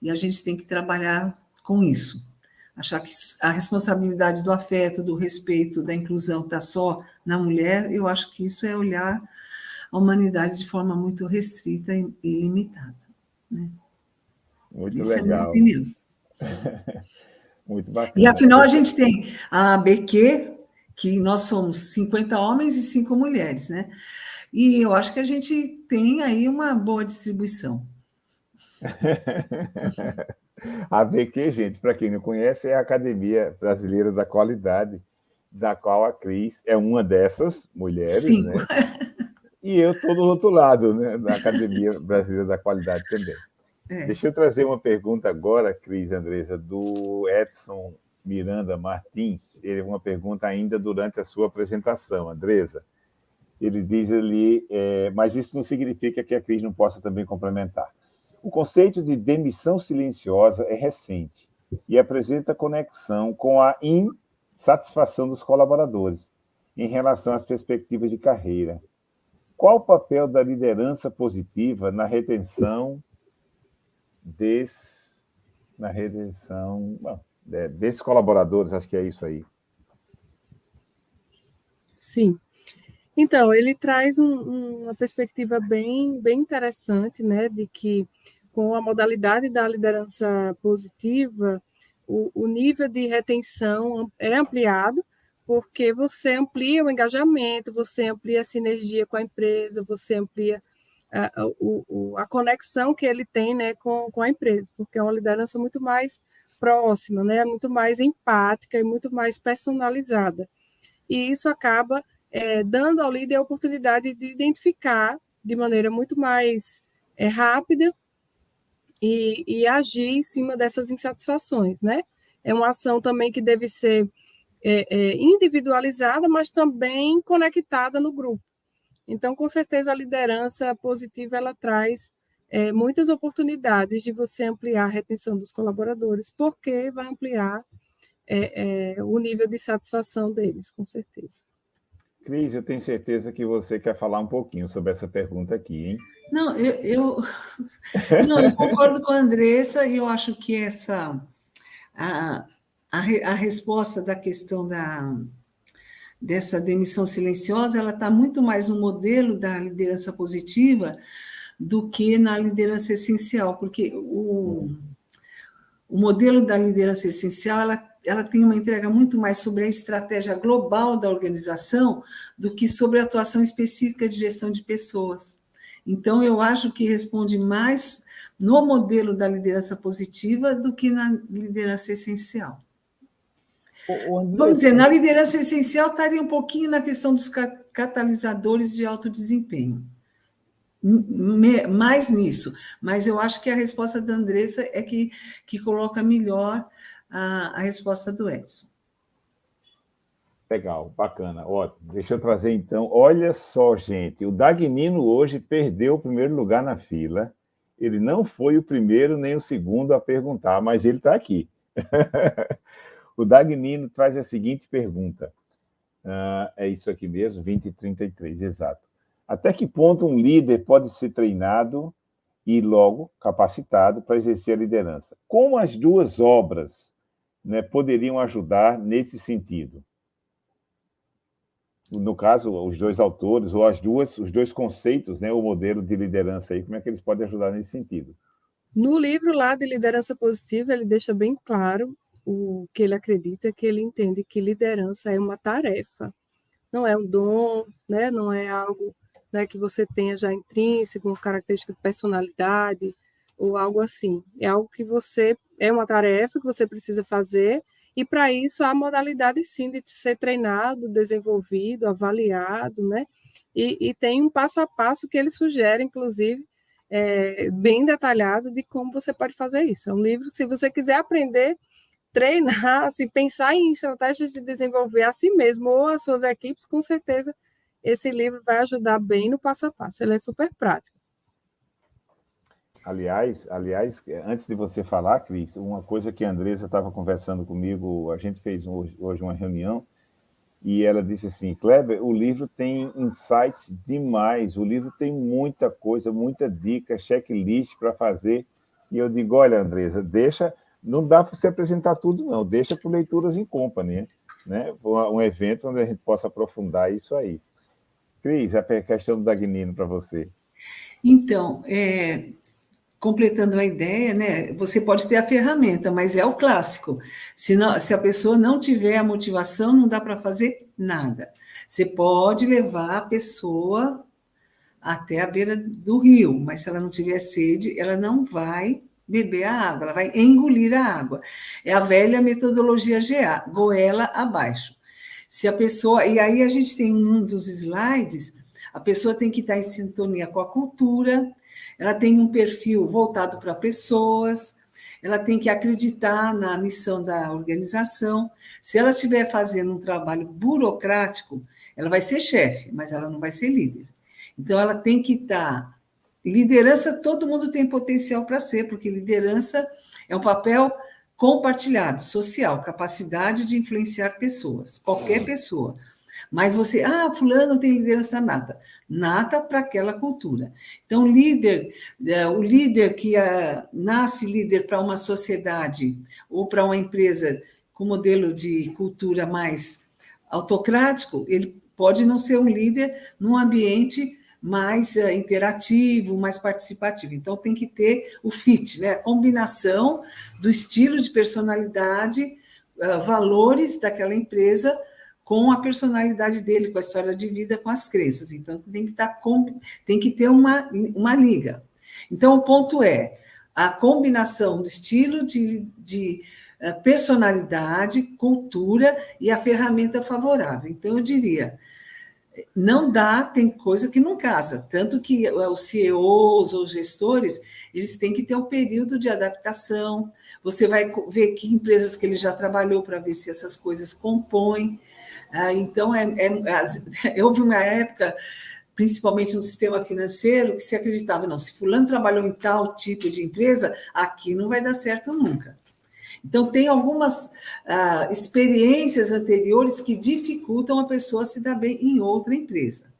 e a gente tem que trabalhar com isso. Achar que a responsabilidade do afeto, do respeito, da inclusão está só na mulher, eu acho que isso é olhar a humanidade de forma muito restrita e limitada, né? Muito Essa legal. é a minha opinião. Muito bacana. E, afinal, a gente tem a ABQ, que nós somos 50 homens e 5 mulheres, né? E eu acho que a gente tem aí uma boa distribuição. A ABQ, gente, para quem não conhece, é a Academia Brasileira da Qualidade, da qual a Cris é uma dessas mulheres, 5. né? E eu estou do outro lado, né, da Academia Brasileira da Qualidade também. Deixa eu trazer uma pergunta agora, Cris, Andresa, do Edson Miranda Martins. Ele é uma pergunta ainda durante a sua apresentação, Andresa. Ele diz ali, mas isso não significa que a Cris não possa também complementar. O conceito de demissão silenciosa é recente e apresenta conexão com a insatisfação dos colaboradores em relação às perspectivas de carreira. Qual o papel da liderança positiva na retenção desses colaboradores? Acho que é isso aí. Sim. Então, ele traz uma perspectiva bem interessante, né, de que com a modalidade da liderança positiva, o nível de retenção é ampliado, porque você amplia o engajamento, você amplia a sinergia com a empresa, você amplia a conexão que ele tem, né, com a empresa, porque é uma liderança muito mais próxima, né, muito mais empática e muito mais personalizada. E isso acaba dando ao líder a oportunidade de identificar de maneira muito mais rápida e agir em cima dessas insatisfações, né? É uma ação também que deve ser individualizada, mas também conectada no grupo. Então, com certeza, a liderança positiva ela traz muitas oportunidades de você ampliar a retenção dos colaboradores, porque vai ampliar o nível de satisfação deles, com certeza. Cris, eu tenho certeza que você quer falar um pouquinho sobre essa pergunta aqui, hein? Não, não, eu concordo com a Andressa e eu acho que a resposta da questão dessa demissão silenciosa, ela está muito mais no modelo da liderança positiva do que na liderança essencial, porque o modelo da liderança essencial, ela tem uma entrega muito mais sobre a estratégia global da organização do que sobre a atuação específica de gestão de pessoas. Então, eu acho que responde mais no modelo da liderança positiva do que na liderança essencial. Vamos dizer, na liderança essencial estaria um pouquinho na questão dos catalisadores de alto desempenho. Mais nisso. Mas eu acho que a resposta da Andressa é que coloca melhor a resposta do Edson. Legal, bacana, ótimo. Deixa eu trazer, então. Olha só, gente, o Dagnino hoje perdeu o primeiro lugar na fila. Ele não foi o primeiro nem o segundo a perguntar, mas ele está aqui. O Dagnino traz a seguinte pergunta. É isso aqui mesmo, 2033, exato. Até que ponto um líder pode ser treinado e logo capacitado para exercer a liderança? Como as duas obras, né, poderiam ajudar nesse sentido? No caso, os dois autores, ou os dois conceitos, né, o modelo de liderança aí, como é que eles podem ajudar nesse sentido? No livro lá de Liderança Positiva, ele deixa bem claro o que ele acredita, que ele entende que liderança é uma tarefa, não é um dom, né, não é algo, né, que você tenha já intrínseco, uma característica de personalidade, ou algo assim. É algo que é uma tarefa que você precisa fazer, e para isso há modalidade sim de ser treinado, desenvolvido, avaliado, né? E tem um passo a passo que ele sugere, inclusive, bem detalhado de como você pode fazer isso. É um livro, se você quiser aprender, treinar, se pensar em estratégias de desenvolver a si mesmo ou as suas equipes, com certeza esse livro vai ajudar bem no passo a passo. Ele é super prático. Aliás, antes de você falar, Cris, uma coisa que a Andressa estava conversando comigo, a gente fez hoje uma reunião, e ela disse assim, Kleber, o livro tem insights demais, o livro tem muita coisa, muita dica, checklist para fazer, e eu digo, olha, Andressa, não dá para você apresentar tudo, não, deixa para Leituras in Company, né? Um evento onde a gente possa aprofundar isso aí. Cris, a questão do Dagnino para você. Então, completando a ideia, né? Você pode ter a ferramenta, mas é o clássico. Se a pessoa não tiver a motivação, não dá para fazer nada. Você pode levar a pessoa até a beira do rio, mas se ela não tiver sede, ela não vai beber a água, ela vai engolir a água. É a velha metodologia GA, goela abaixo. Se a pessoa... E aí a gente tem um dos slides, a pessoa tem que estar em sintonia com a cultura, ela tem um perfil voltado para pessoas, ela tem que acreditar na missão da organização. Se ela estiver fazendo um trabalho burocrático, ela vai ser chefe, mas ela não vai ser líder. Então, ela tem que estar... Liderança, todo mundo tem potencial para ser, porque liderança é um papel compartilhado, social, capacidade de influenciar pessoas, qualquer pessoa. Mas fulano tem liderança nata para aquela cultura. Então, o líder que nasce líder para uma sociedade ou para uma empresa com modelo de cultura mais autocrático, ele pode não ser um líder num ambiente mais interativo, mais participativo. Então, tem que ter o fit, né? A combinação do estilo de personalidade, valores daquela empresa, com a personalidade dele, com a história de vida, com as crenças. Então, tem que ter uma liga. Então, o ponto é a combinação do estilo de personalidade, cultura e a ferramenta favorável. Então, eu diria, não dá, tem coisa que não casa. Tanto que os CEOs ou gestores, eles têm que ter um período de adaptação. Você vai ver que empresas que ele já trabalhou para ver se essas coisas compõem. Então, houve uma época, principalmente no sistema financeiro, que se acreditava, não, se fulano trabalhou em tal tipo de empresa, aqui não vai dar certo nunca. Então, tem algumas experiências anteriores que dificultam a pessoa se dar bem em outra empresa.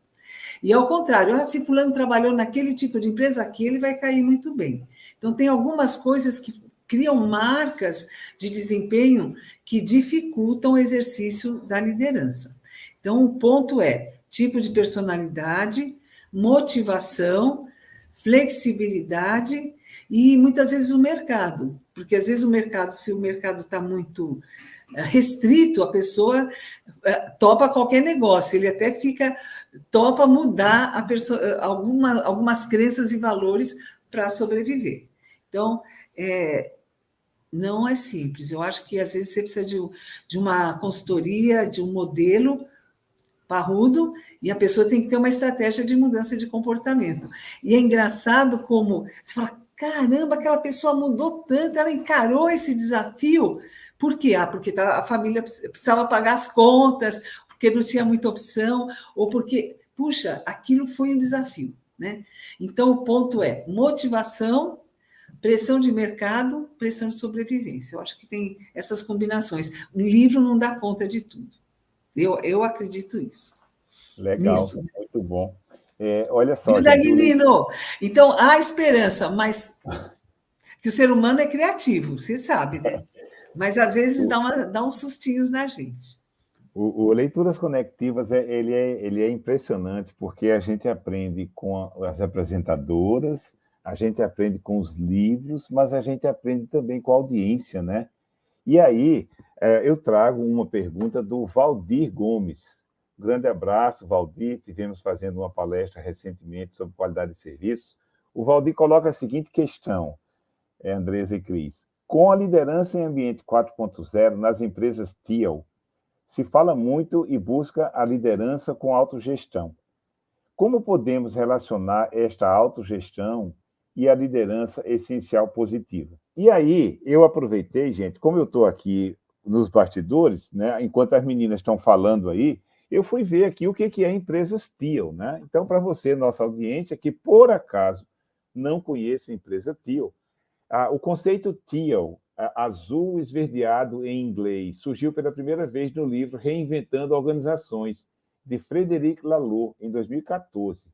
E, ao contrário, se fulano trabalhou naquele tipo de empresa, aqui ele vai cair muito bem. Então, tem algumas coisas que criam marcas de desempenho que dificultam o exercício da liderança. Então, o ponto é tipo de personalidade, motivação, flexibilidade e, muitas vezes, o mercado. Porque, às vezes, se o mercado está muito restrito, a pessoa topa qualquer negócio, ele até topa mudar algumas crenças e valores para sobreviver. Então, não é simples. Eu acho que, às vezes, você precisa de uma consultoria, de um modelo parrudo, e a pessoa tem que ter uma estratégia de mudança de comportamento. E é engraçado como você fala, caramba, aquela pessoa mudou tanto, ela encarou esse desafio. Por quê? Porque a família precisava pagar as contas, porque não tinha muita opção, ou porque, puxa, aquilo foi um desafio, né? Então, o ponto é motivação, pressão de mercado, pressão de sobrevivência. Eu acho que tem essas combinações. Um livro não dá conta de tudo. Eu acredito isso. Legal, Nisso. muito bom. Olha só, Viu, Daguilino? Então, há esperança, mas que o ser humano é criativo, você sabe, né? Mas, às vezes, dá uns sustinhos na gente. O Leituras Conectivas ele é impressionante, porque a gente aprende com as apresentadoras, a gente aprende com os livros, mas a gente aprende também com a audiência, né? E aí, eu trago uma pergunta do Valdir Gomes. Grande abraço, Valdir. Tivemos fazendo uma palestra recentemente sobre qualidade de serviço. O Valdir coloca a seguinte questão, Andresa e Cris. Com a liderança em ambiente 4.0 nas empresas TIAL, se fala muito e busca a liderança com autogestão. Como podemos relacionar esta autogestão e a liderança essencial positiva? E aí, eu aproveitei, gente, como eu estou aqui nos bastidores, né, enquanto as meninas estão falando aí, eu fui ver aqui o que é empresas TIAL, né? Então, para você, nossa audiência, que por acaso não conhece a empresa TIAL, o conceito TIAL, azul esverdeado em inglês, surgiu pela primeira vez no livro Reinventando Organizações, de Frederic Laloux, em 2014.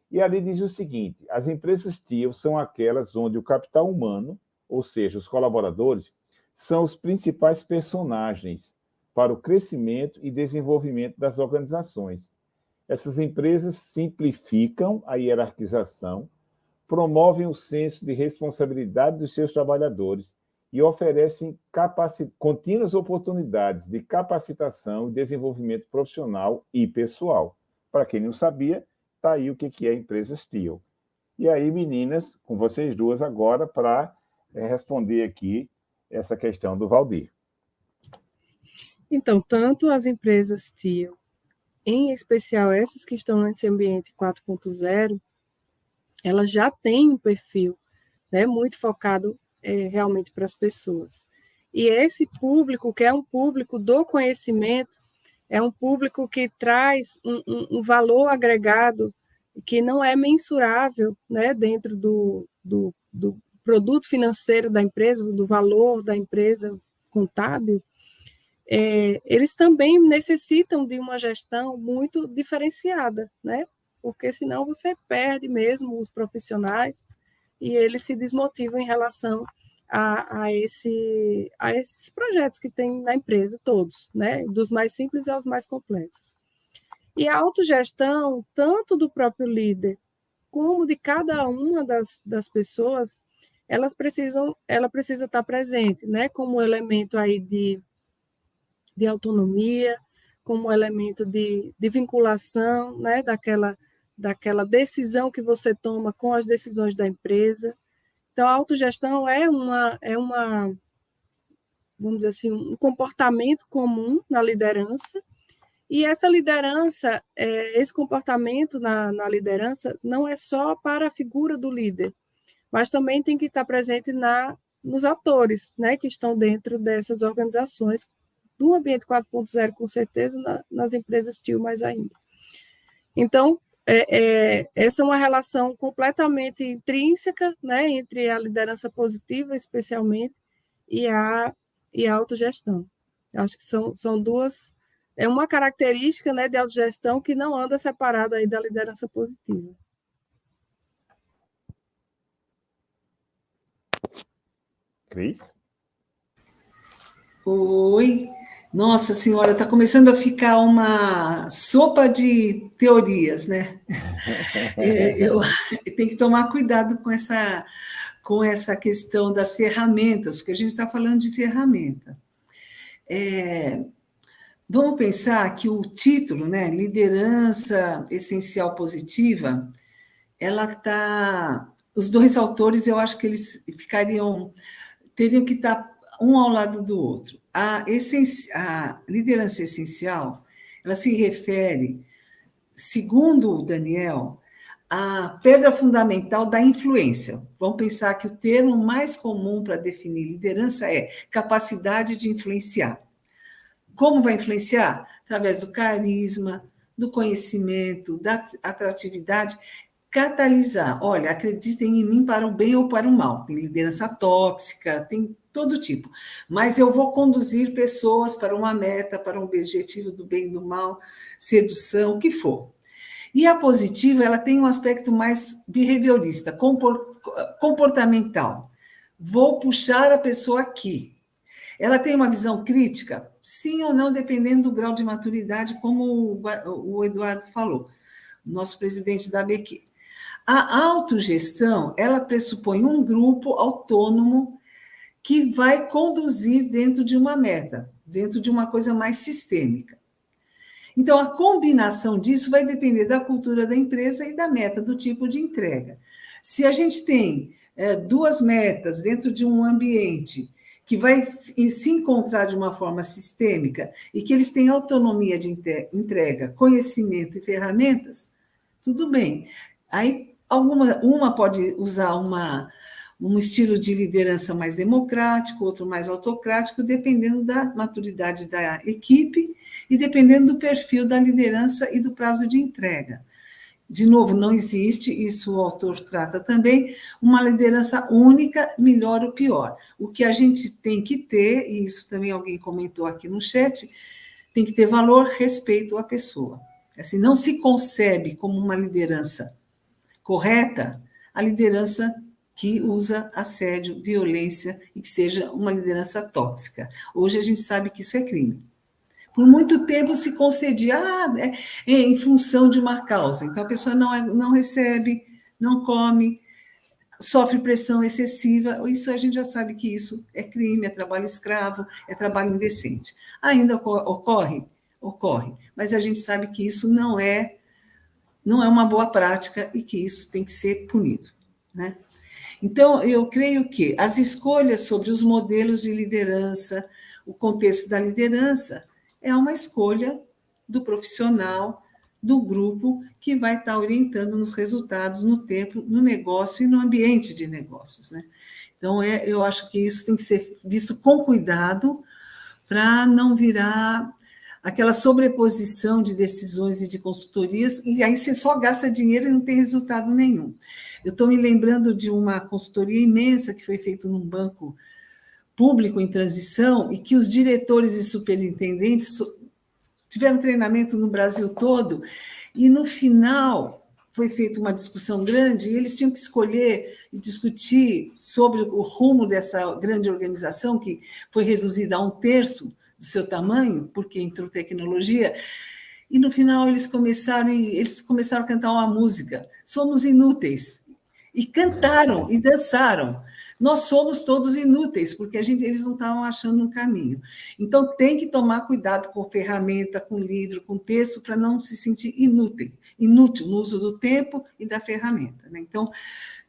E ali diz o seguinte: as empresas TIAL são aquelas onde o capital humano, ou seja, os colaboradores, são os principais personagens para o crescimento e desenvolvimento das organizações. Essas empresas simplificam a hierarquização, promovem o senso de responsabilidade dos seus trabalhadores e oferecem contínuas oportunidades de capacitação e desenvolvimento profissional e pessoal. Para quem não sabia, está aí o que é Empresas TIAL. E aí, meninas, com vocês duas agora para responder aqui essa questão do Valdir. Então, tanto as empresas TIAL, em especial essas que estão nesse ambiente 4.0, elas já têm um perfil, né, muito focado realmente para as pessoas. E esse público, que é um público do conhecimento, é um público que traz um valor agregado que não é mensurável, né, dentro do produto financeiro da empresa, do valor da empresa contábil. Eles também necessitam de uma gestão muito diferenciada, né? Porque senão você perde mesmo os profissionais e eles se desmotivam em relação a esses projetos que tem na empresa, todos, né? Dos mais simples aos mais complexos. E a autogestão, tanto do próprio líder como de cada uma das pessoas, ela precisa estar presente, né? Como elemento aí de autonomia, como elemento de vinculação, né, daquela decisão que você toma com as decisões da empresa. Então, a autogestão é uma, vamos dizer assim, um comportamento comum na liderança, e essa liderança, esse comportamento na liderança não é só para a figura do líder, mas também tem que estar presente nos atores, né, que estão dentro dessas organizações, do ambiente 4.0, com certeza, nas empresas TIO mais ainda. Então, essa é uma relação completamente intrínseca, né, entre a liderança positiva, especialmente, e a autogestão. Acho que são duas... É uma característica, né, de autogestão que não anda separada aí da liderança positiva. Cris? Oi. Nossa Senhora, está começando a ficar uma sopa de teorias, né? Eu tenho que tomar cuidado com essa questão das ferramentas, porque a gente está falando de ferramenta. Vamos pensar que o título, né, Liderança Essencial Positiva, ela está... Os dois autores, eu acho que eles teriam que estar um ao lado do outro. A liderança essencial, ela se refere, segundo o Daniel, à pedra fundamental da influência. Vamos pensar que o termo mais comum para definir liderança é capacidade de influenciar. Como vai influenciar? Através do carisma, do conhecimento, da atratividade, catalisar. Olha, acreditem em mim para o bem ou para o mal. Tem liderança tóxica, tem todo tipo. Mas eu vou conduzir pessoas para uma meta, para um objetivo do bem e do mal, sedução, o que for. E a positiva, ela tem um aspecto mais behaviorista, comportamental. Vou puxar a pessoa aqui. Ela tem uma visão crítica? Sim ou não, dependendo do grau de maturidade, como o Eduardo falou, nosso presidente da ABQ. A autogestão, ela pressupõe um grupo autônomo que vai conduzir dentro de uma meta, dentro de uma coisa mais sistêmica. Então, a combinação disso vai depender da cultura da empresa e da meta, do tipo de entrega. Se a gente tem duas metas dentro de um ambiente que vai se encontrar de uma forma sistêmica e que eles têm autonomia de entrega, conhecimento e ferramentas, tudo bem. Aí, uma pode usar um estilo de liderança mais democrático, outro mais autocrático, dependendo da maturidade da equipe e dependendo do perfil da liderança e do prazo de entrega. De novo, não existe, isso o autor trata também, uma liderança única, melhor ou pior. O que a gente tem que ter, e isso também alguém comentou aqui no chat, tem que ter valor, respeito à pessoa. Assim, não se concebe como uma liderança correta a liderança que usa assédio, violência e que seja uma liderança tóxica. Hoje a gente sabe que isso é crime. Por muito tempo se concedia em função de uma causa. Então, a pessoa não recebe, não come, sofre pressão excessiva. Isso a gente já sabe que isso é crime, é trabalho escravo, é trabalho indecente. Ainda ocorre? Ocorre. Mas a gente sabe que isso não é uma boa prática e que isso tem que ser punido, né? Então, eu creio que as escolhas sobre os modelos de liderança, o contexto da liderança, é uma escolha do profissional, do grupo, que vai estar orientando nos resultados, no tempo, no negócio e no ambiente de negócios, né? Então, eu acho que isso tem que ser visto com cuidado para não virar aquela sobreposição de decisões e de consultorias, e aí você só gasta dinheiro e não tem resultado nenhum. Eu estou me lembrando de uma consultoria imensa que foi feita num banco público em transição e que os diretores e superintendentes tiveram treinamento no Brasil todo e, no final, foi feita uma discussão grande e eles tinham que escolher e discutir sobre o rumo dessa grande organização que foi reduzida a 1/3 do seu tamanho, porque entrou tecnologia, e, no final, eles começaram a cantar uma música, Somos Inúteis, e cantaram e dançaram. nós somos todos inúteis, porque eles não estavam achando um caminho. Então, tem que tomar cuidado com ferramenta, com livro, com texto, para não se sentir inútil no uso do tempo e da ferramenta, né? Então,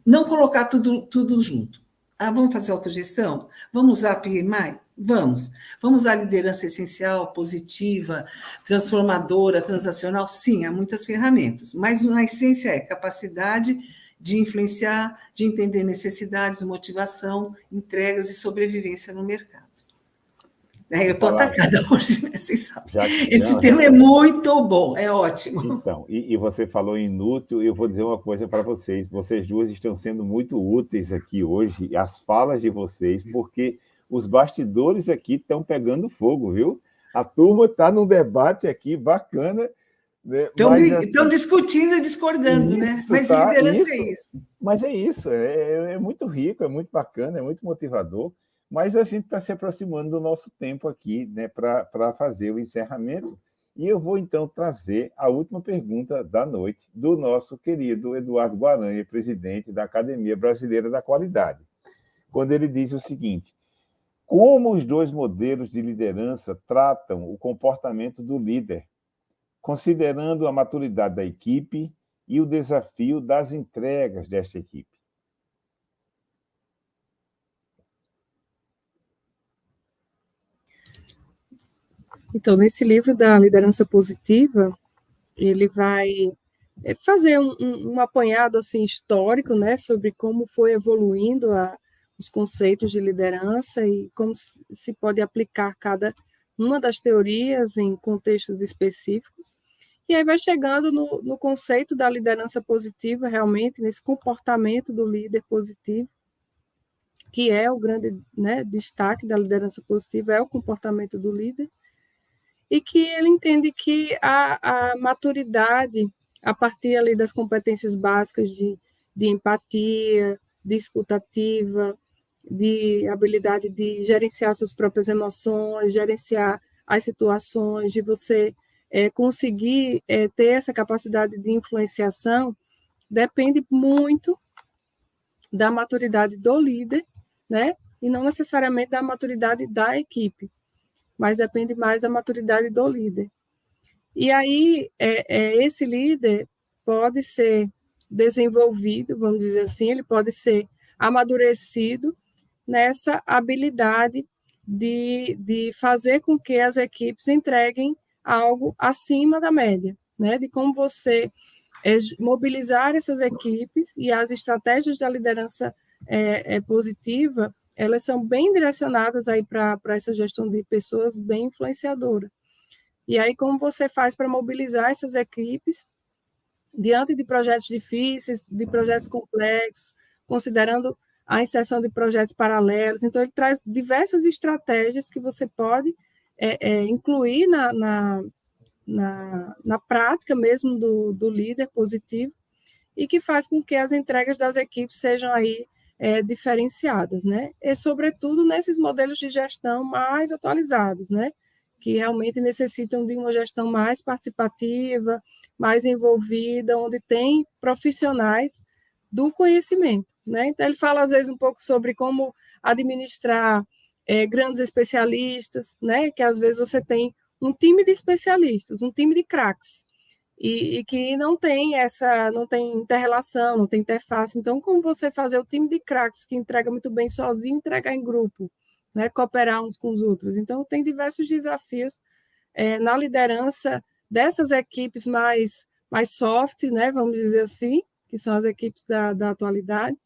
não colocar tudo junto. Vamos fazer autogestão? Vamos usar PMI? Vamos. Vamos usar liderança essencial, positiva, transformadora, transacional? Sim, há muitas ferramentas, mas na essência é capacidade de influenciar, de entender necessidades, motivação, entregas e sobrevivência no mercado. Eu estou atacada hoje, né? Vocês sabem. Esse tema é muito bom, é ótimo. Então, e você falou inútil, e eu vou dizer uma coisa para vocês. Vocês duas estão sendo muito úteis aqui hoje, as falas de vocês, porque os bastidores aqui estão pegando fogo, viu? A turma está num debate aqui bacana. Né? Estão discutindo e discordando, isso, né? Mas tá, liderança é isso. Mas é isso, é muito rico, é muito bacana, é muito motivador. Mas a gente está se aproximando do nosso tempo aqui, né, para fazer o encerramento. E eu vou, então, trazer a última pergunta da noite do nosso querido Eduardo Guaranha, presidente da Academia Brasileira da Qualidade, quando ele diz o seguinte: como os dois modelos de liderança tratam o comportamento do líder, considerando a maturidade da equipe e o desafio das entregas desta equipe? Então, nesse livro da liderança positiva, ele vai fazer um apanhado assim, histórico, né, sobre como foi evoluindo os conceitos de liderança e como se pode aplicar cada uma das teorias em contextos específicos. E aí vai chegando no conceito da liderança positiva, realmente, nesse comportamento do líder positivo, que é o grande, né, destaque da liderança positiva, é o comportamento do líder, e que ele entende que a maturidade, a partir ali das competências básicas de empatia, de escutativa, de habilidade de gerenciar suas próprias emoções, gerenciar as situações, de você conseguir ter essa capacidade de influenciação, depende muito da maturidade do líder, né? E não necessariamente da maturidade da equipe, mas depende mais da maturidade do líder. E aí, esse líder pode ser desenvolvido, vamos dizer assim, ele pode ser amadurecido nessa habilidade de fazer com que as equipes entreguem algo acima da média, né? De como você mobilizar essas equipes, e as estratégias da liderança positiva, elas são bem direcionadas aí para essa gestão de pessoas bem influenciadora. E aí, como você faz para mobilizar essas equipes diante de projetos difíceis, de projetos complexos, considerando a inserção de projetos paralelos. Então, ele traz diversas estratégias que você pode incluir na prática mesmo do líder positivo, e que faz com que as entregas das equipes sejam aí diferenciadas, né? E, sobretudo, nesses modelos de gestão mais atualizados, né? Que realmente necessitam de uma gestão mais participativa, mais envolvida, onde tem profissionais do conhecimento, né? Então, ele fala, às vezes, um pouco sobre como administrar grandes especialistas, né? Que, às vezes, você tem um time de especialistas, um time de craques, e que não tem inter-relação, não tem interface. Então, como você fazer o time de craques que entrega muito bem sozinho, entregar em grupo, né, cooperar uns com os outros? Então, tem diversos desafios na liderança dessas equipes mais soft, né, vamos dizer assim, que são as equipes da atualidade,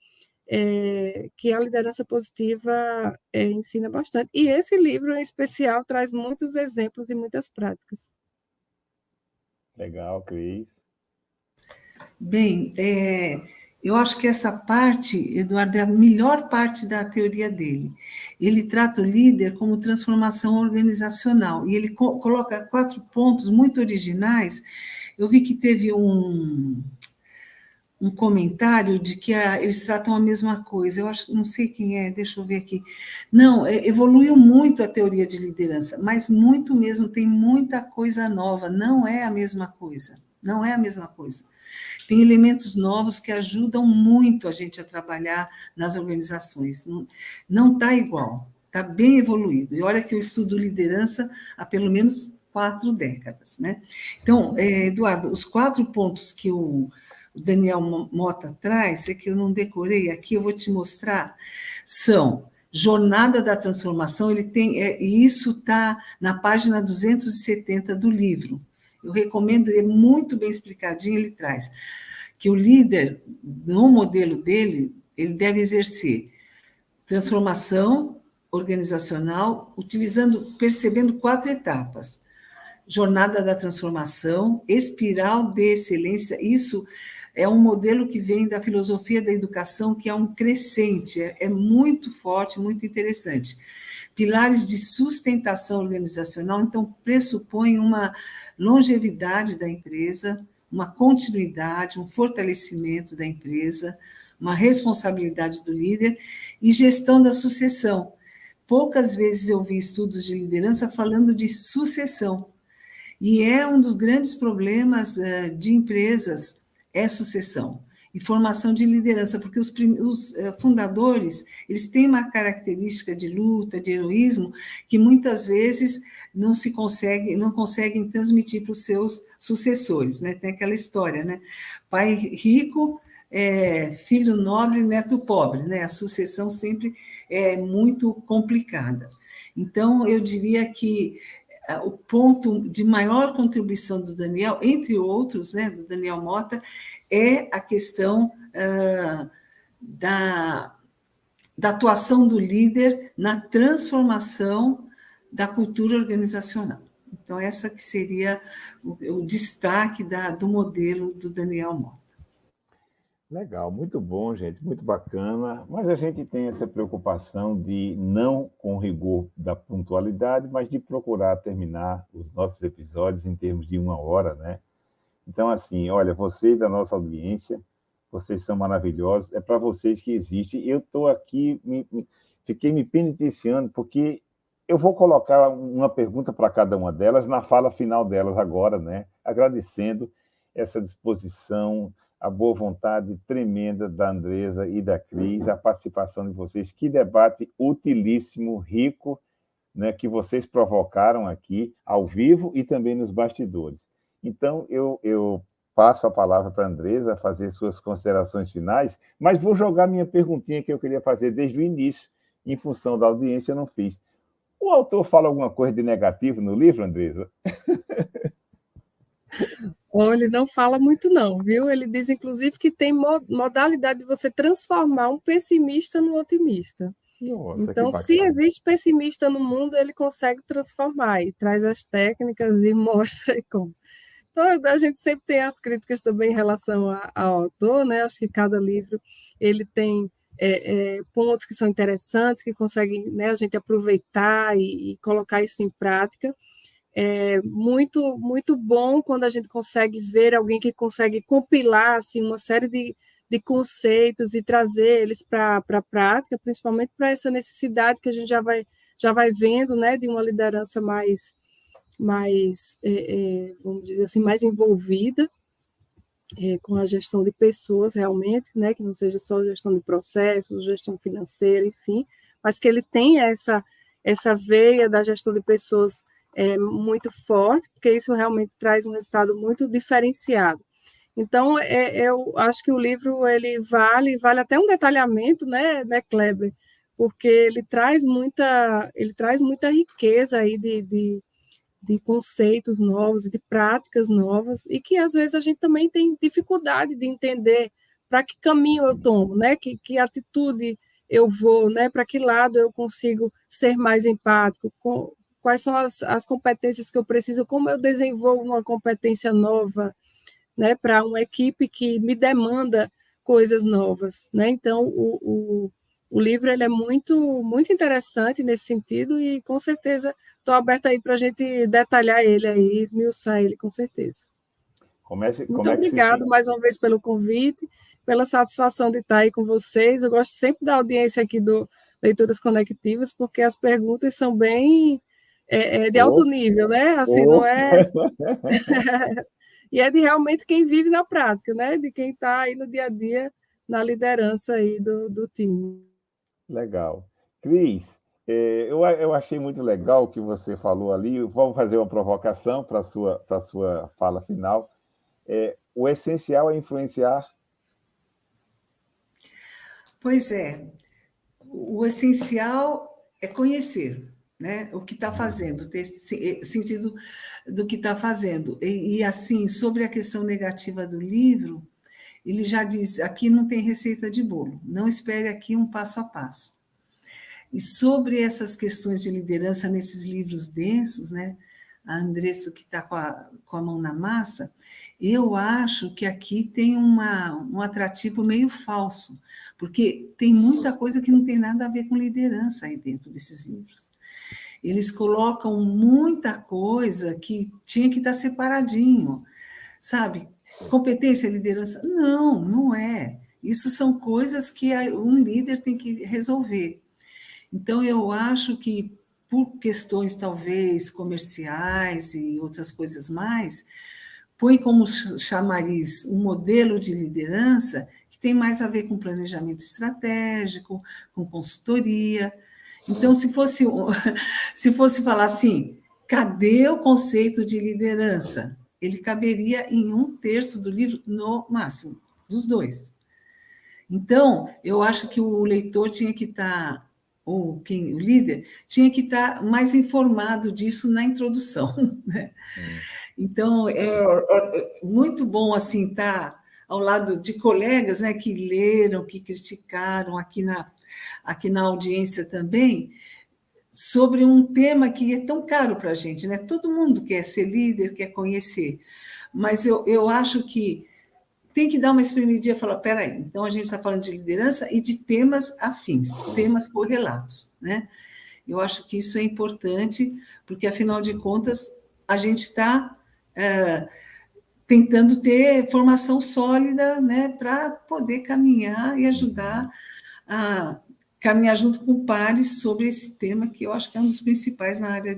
que a liderança positiva ensina bastante. E esse livro, em especial, traz muitos exemplos e muitas práticas. Legal, Cris. Bem, eu acho que essa parte, Eduardo, é a melhor parte da teoria dele. Ele trata o líder como transformação organizacional, e ele coloca 4 pontos muito originais. Eu vi que teve um comentário de que eles tratam a mesma coisa. Eu acho, não sei quem é, deixa eu ver aqui. Não, evoluiu muito a teoria de liderança, mas muito mesmo, tem muita coisa nova, não é a mesma coisa. Não é a mesma coisa. Tem elementos novos que ajudam muito a gente a trabalhar nas organizações. Não está igual, está bem evoluído. E olha que eu estudo liderança há pelo menos 4 décadas, né? Então, Eduardo, os 4 pontos que o Daniel Mota traz, é que eu não decorei aqui, eu vou te mostrar, são Jornada da Transformação, ele tem, e isso está na página 270 do livro. Eu recomendo, é muito bem explicadinho, ele traz que o líder, no modelo dele, ele deve exercer transformação organizacional, percebendo 4 etapas. Jornada da transformação, espiral de excelência, isso é um modelo que vem da filosofia da educação, que é um crescente, é muito forte, muito interessante. Pilares de sustentação organizacional, então, pressupõe uma longevidade da empresa, uma continuidade, um fortalecimento da empresa, uma responsabilidade do líder e gestão da sucessão. Poucas vezes eu vi estudos de liderança falando de sucessão. E é um dos grandes problemas de empresas, é sucessão e formação de liderança, porque os fundadores, eles têm uma característica de luta, de heroísmo, que muitas vezes não conseguem transmitir para os seus sucessores, né? Tem aquela história, né? Pai rico, filho nobre, neto pobre, né? A sucessão sempre é muito complicada. Então, eu diria que o ponto de maior contribuição do Daniel, entre outros, né, do Daniel Mota, é a questão da atuação do líder na transformação da cultura organizacional. Então, essa que seria o destaque do modelo do Daniel Mota. Legal, muito bom, gente, muito bacana. Mas a gente tem essa preocupação de não com rigor da pontualidade, mas de procurar terminar os nossos episódios em termos de 1 hora, né? Então, assim, olha, vocês da nossa audiência, vocês são maravilhosos, é para vocês que existe. Eu estou aqui, fiquei me penitenciando, porque eu vou colocar uma pergunta para cada uma delas na fala final delas agora, né? Agradecendo essa disposição, a boa vontade tremenda da Andresa e da Cris, a participação de vocês. Que debate utilíssimo, rico, né, que vocês provocaram aqui, ao vivo e também nos bastidores. Então, eu passo a palavra para a Andresa fazer suas considerações finais, mas vou jogar minha perguntinha que eu queria fazer desde o início, em função da audiência, eu não fiz. O autor fala alguma coisa de negativo no livro, Andresa? Olha, ele não fala muito não, viu? Ele diz, inclusive, que tem modalidade de você transformar um pessimista num otimista. Nossa, então, se existe pessimista no mundo, ele consegue transformar e traz as técnicas e mostra como. Então, a gente sempre tem as críticas também em relação ao autor, né? Acho que cada livro ele tem pontos que são interessantes, que conseguem, né, a gente aproveitar e colocar isso em prática. É muito, muito bom quando a gente consegue ver alguém que consegue compilar assim, uma série de conceitos e trazer eles para a prática, principalmente para essa necessidade que a gente já vai vendo, né, de uma liderança mais vamos dizer assim, mais envolvida com a gestão de pessoas realmente, né, que não seja só gestão de processos, gestão financeira, enfim, mas que ele tenha essa veia da gestão de pessoas muito forte, porque isso realmente traz um resultado muito diferenciado. Então, eu acho que o livro ele vale até um detalhamento, né, Kleber? Porque ele traz muita riqueza aí de conceitos novos, de práticas novas, e que às vezes a gente também tem dificuldade de entender para que caminho eu tomo, né? Que atitude eu vou, né? Para que lado eu consigo ser mais empático, quais são as competências que eu preciso, como eu desenvolvo uma competência nova, né, para uma equipe que me demanda coisas novas, né? Então, o livro ele é muito, muito interessante nesse sentido e, com certeza, estou aberta aí para a gente detalhar ele aí, esmiuçar ele, com certeza. Muito obrigado mais uma vez pelo convite, pela satisfação de estar aí com vocês. Eu gosto sempre da audiência aqui do Leituras Conectivas, porque as perguntas são bem de alto nível, né? Assim, não é... e é de realmente quem vive na prática, né? De quem está aí no dia a dia, na liderança aí do time. Legal. Cris, eu achei muito legal o que você falou ali. Vamos fazer uma provocação para a sua fala final. O essencial é influenciar. Pois é, o essencial é conhecer, né, o que está fazendo, ter sentido do que está fazendo. Assim, sobre a questão negativa do livro, ele já diz, aqui não tem receita de bolo, não espere aqui um passo a passo. E sobre essas questões de liderança nesses livros densos, né, a Andressa que está com a mão na massa, eu acho que aqui tem um atrativo meio falso, porque tem muita coisa que não tem nada a ver com liderança aí dentro desses livros. Eles colocam muita coisa que tinha que estar separadinho, sabe? Competência e liderança? Não, não é. Isso são coisas que um líder tem que resolver. Então, eu acho que, por questões talvez comerciais e outras coisas mais, põe como chamariz um modelo de liderança que tem mais a ver com planejamento estratégico, com consultoria. Então, se fosse falar assim, cadê o conceito de liderança? Ele caberia em 1/3 do livro, no máximo, dos 2. Então, eu acho que o leitor tinha que estar, ou o líder, tinha que estar mais informado disso na introdução, né? Então, é muito bom assim estar ao lado de colegas, né, que leram, que criticaram aqui na audiência também, sobre um tema que é tão caro para a gente, né? Todo mundo quer ser líder, quer conhecer, mas eu acho que tem que dar uma espremidinha e falar, peraí, então a gente está falando de liderança e de temas afins, temas correlatos, né? Eu acho que isso é importante, porque, afinal de contas, a gente está tentando ter formação sólida, né, para poder caminhar e ajudar a caminhar junto com pares sobre esse tema, que eu acho que é um dos principais na área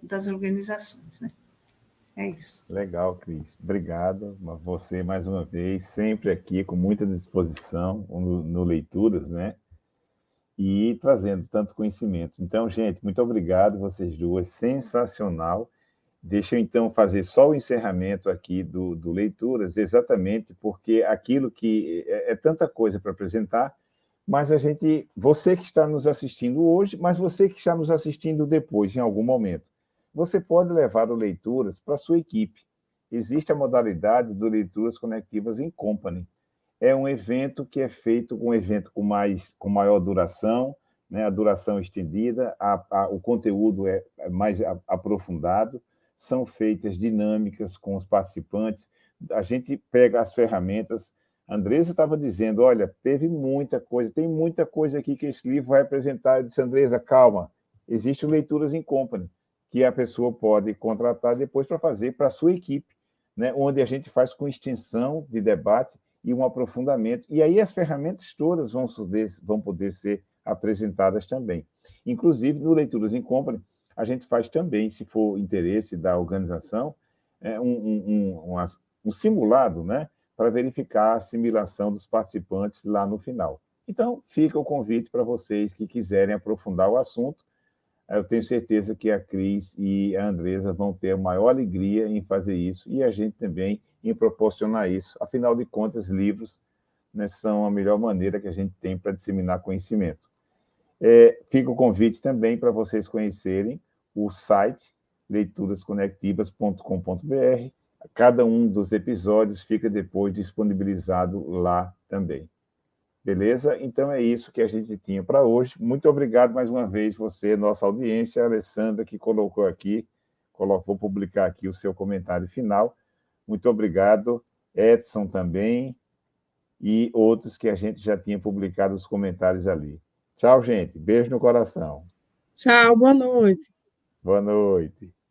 das organizações, né? É isso. Legal, Cris. Obrigado. Você, mais uma vez, sempre aqui com muita disposição no Leituras, né? E trazendo tanto conhecimento. Então, gente, muito obrigado, vocês duas. Sensacional. Deixa eu, então, fazer só o encerramento aqui do Leituras, exatamente porque aquilo que é tanta coisa para apresentar, mas você que está nos assistindo hoje, mas você que está nos assistindo depois, em algum momento, você pode levar o Leituras para a sua equipe. Existe a modalidade do Leituras Conectivas in Company. É um evento que é feito com maior duração, né? A duração estendida, o conteúdo é mais aprofundado, são feitas dinâmicas com os participantes, a gente pega as ferramentas. A Andressa estava dizendo, olha, teve muita coisa, tem muita coisa aqui que esse livro vai apresentar. Eu disse, Andressa, calma, existe o Leituras in Company, que a pessoa pode contratar depois para fazer para a sua equipe, né? Onde a gente faz com extensão de debate e um aprofundamento. E aí as ferramentas todas vão poder ser apresentadas também. Inclusive, no Leituras in Company, a gente faz também, se for interesse da organização, um simulado, né, para verificar a assimilação dos participantes lá no final. Então, fica o convite para vocês que quiserem aprofundar o assunto. Eu tenho certeza que a Cris e a Andressa vão ter a maior alegria em fazer isso, e a gente também em proporcionar isso. Afinal de contas, livros, né, são a melhor maneira que a gente tem para disseminar conhecimento. Fica o convite também para vocês conhecerem o site leiturasconectivas.com.br. Cada um dos episódios fica depois disponibilizado lá também. Beleza? Então é isso que a gente tinha para hoje. Muito obrigado mais uma vez, você, nossa audiência, a Alessandra, que colocou aqui, vou publicar aqui o seu comentário final. Muito obrigado, Edson também, e outros que a gente já tinha publicado os comentários ali. Tchau, gente. Beijo no coração. Tchau, boa noite. Boa noite.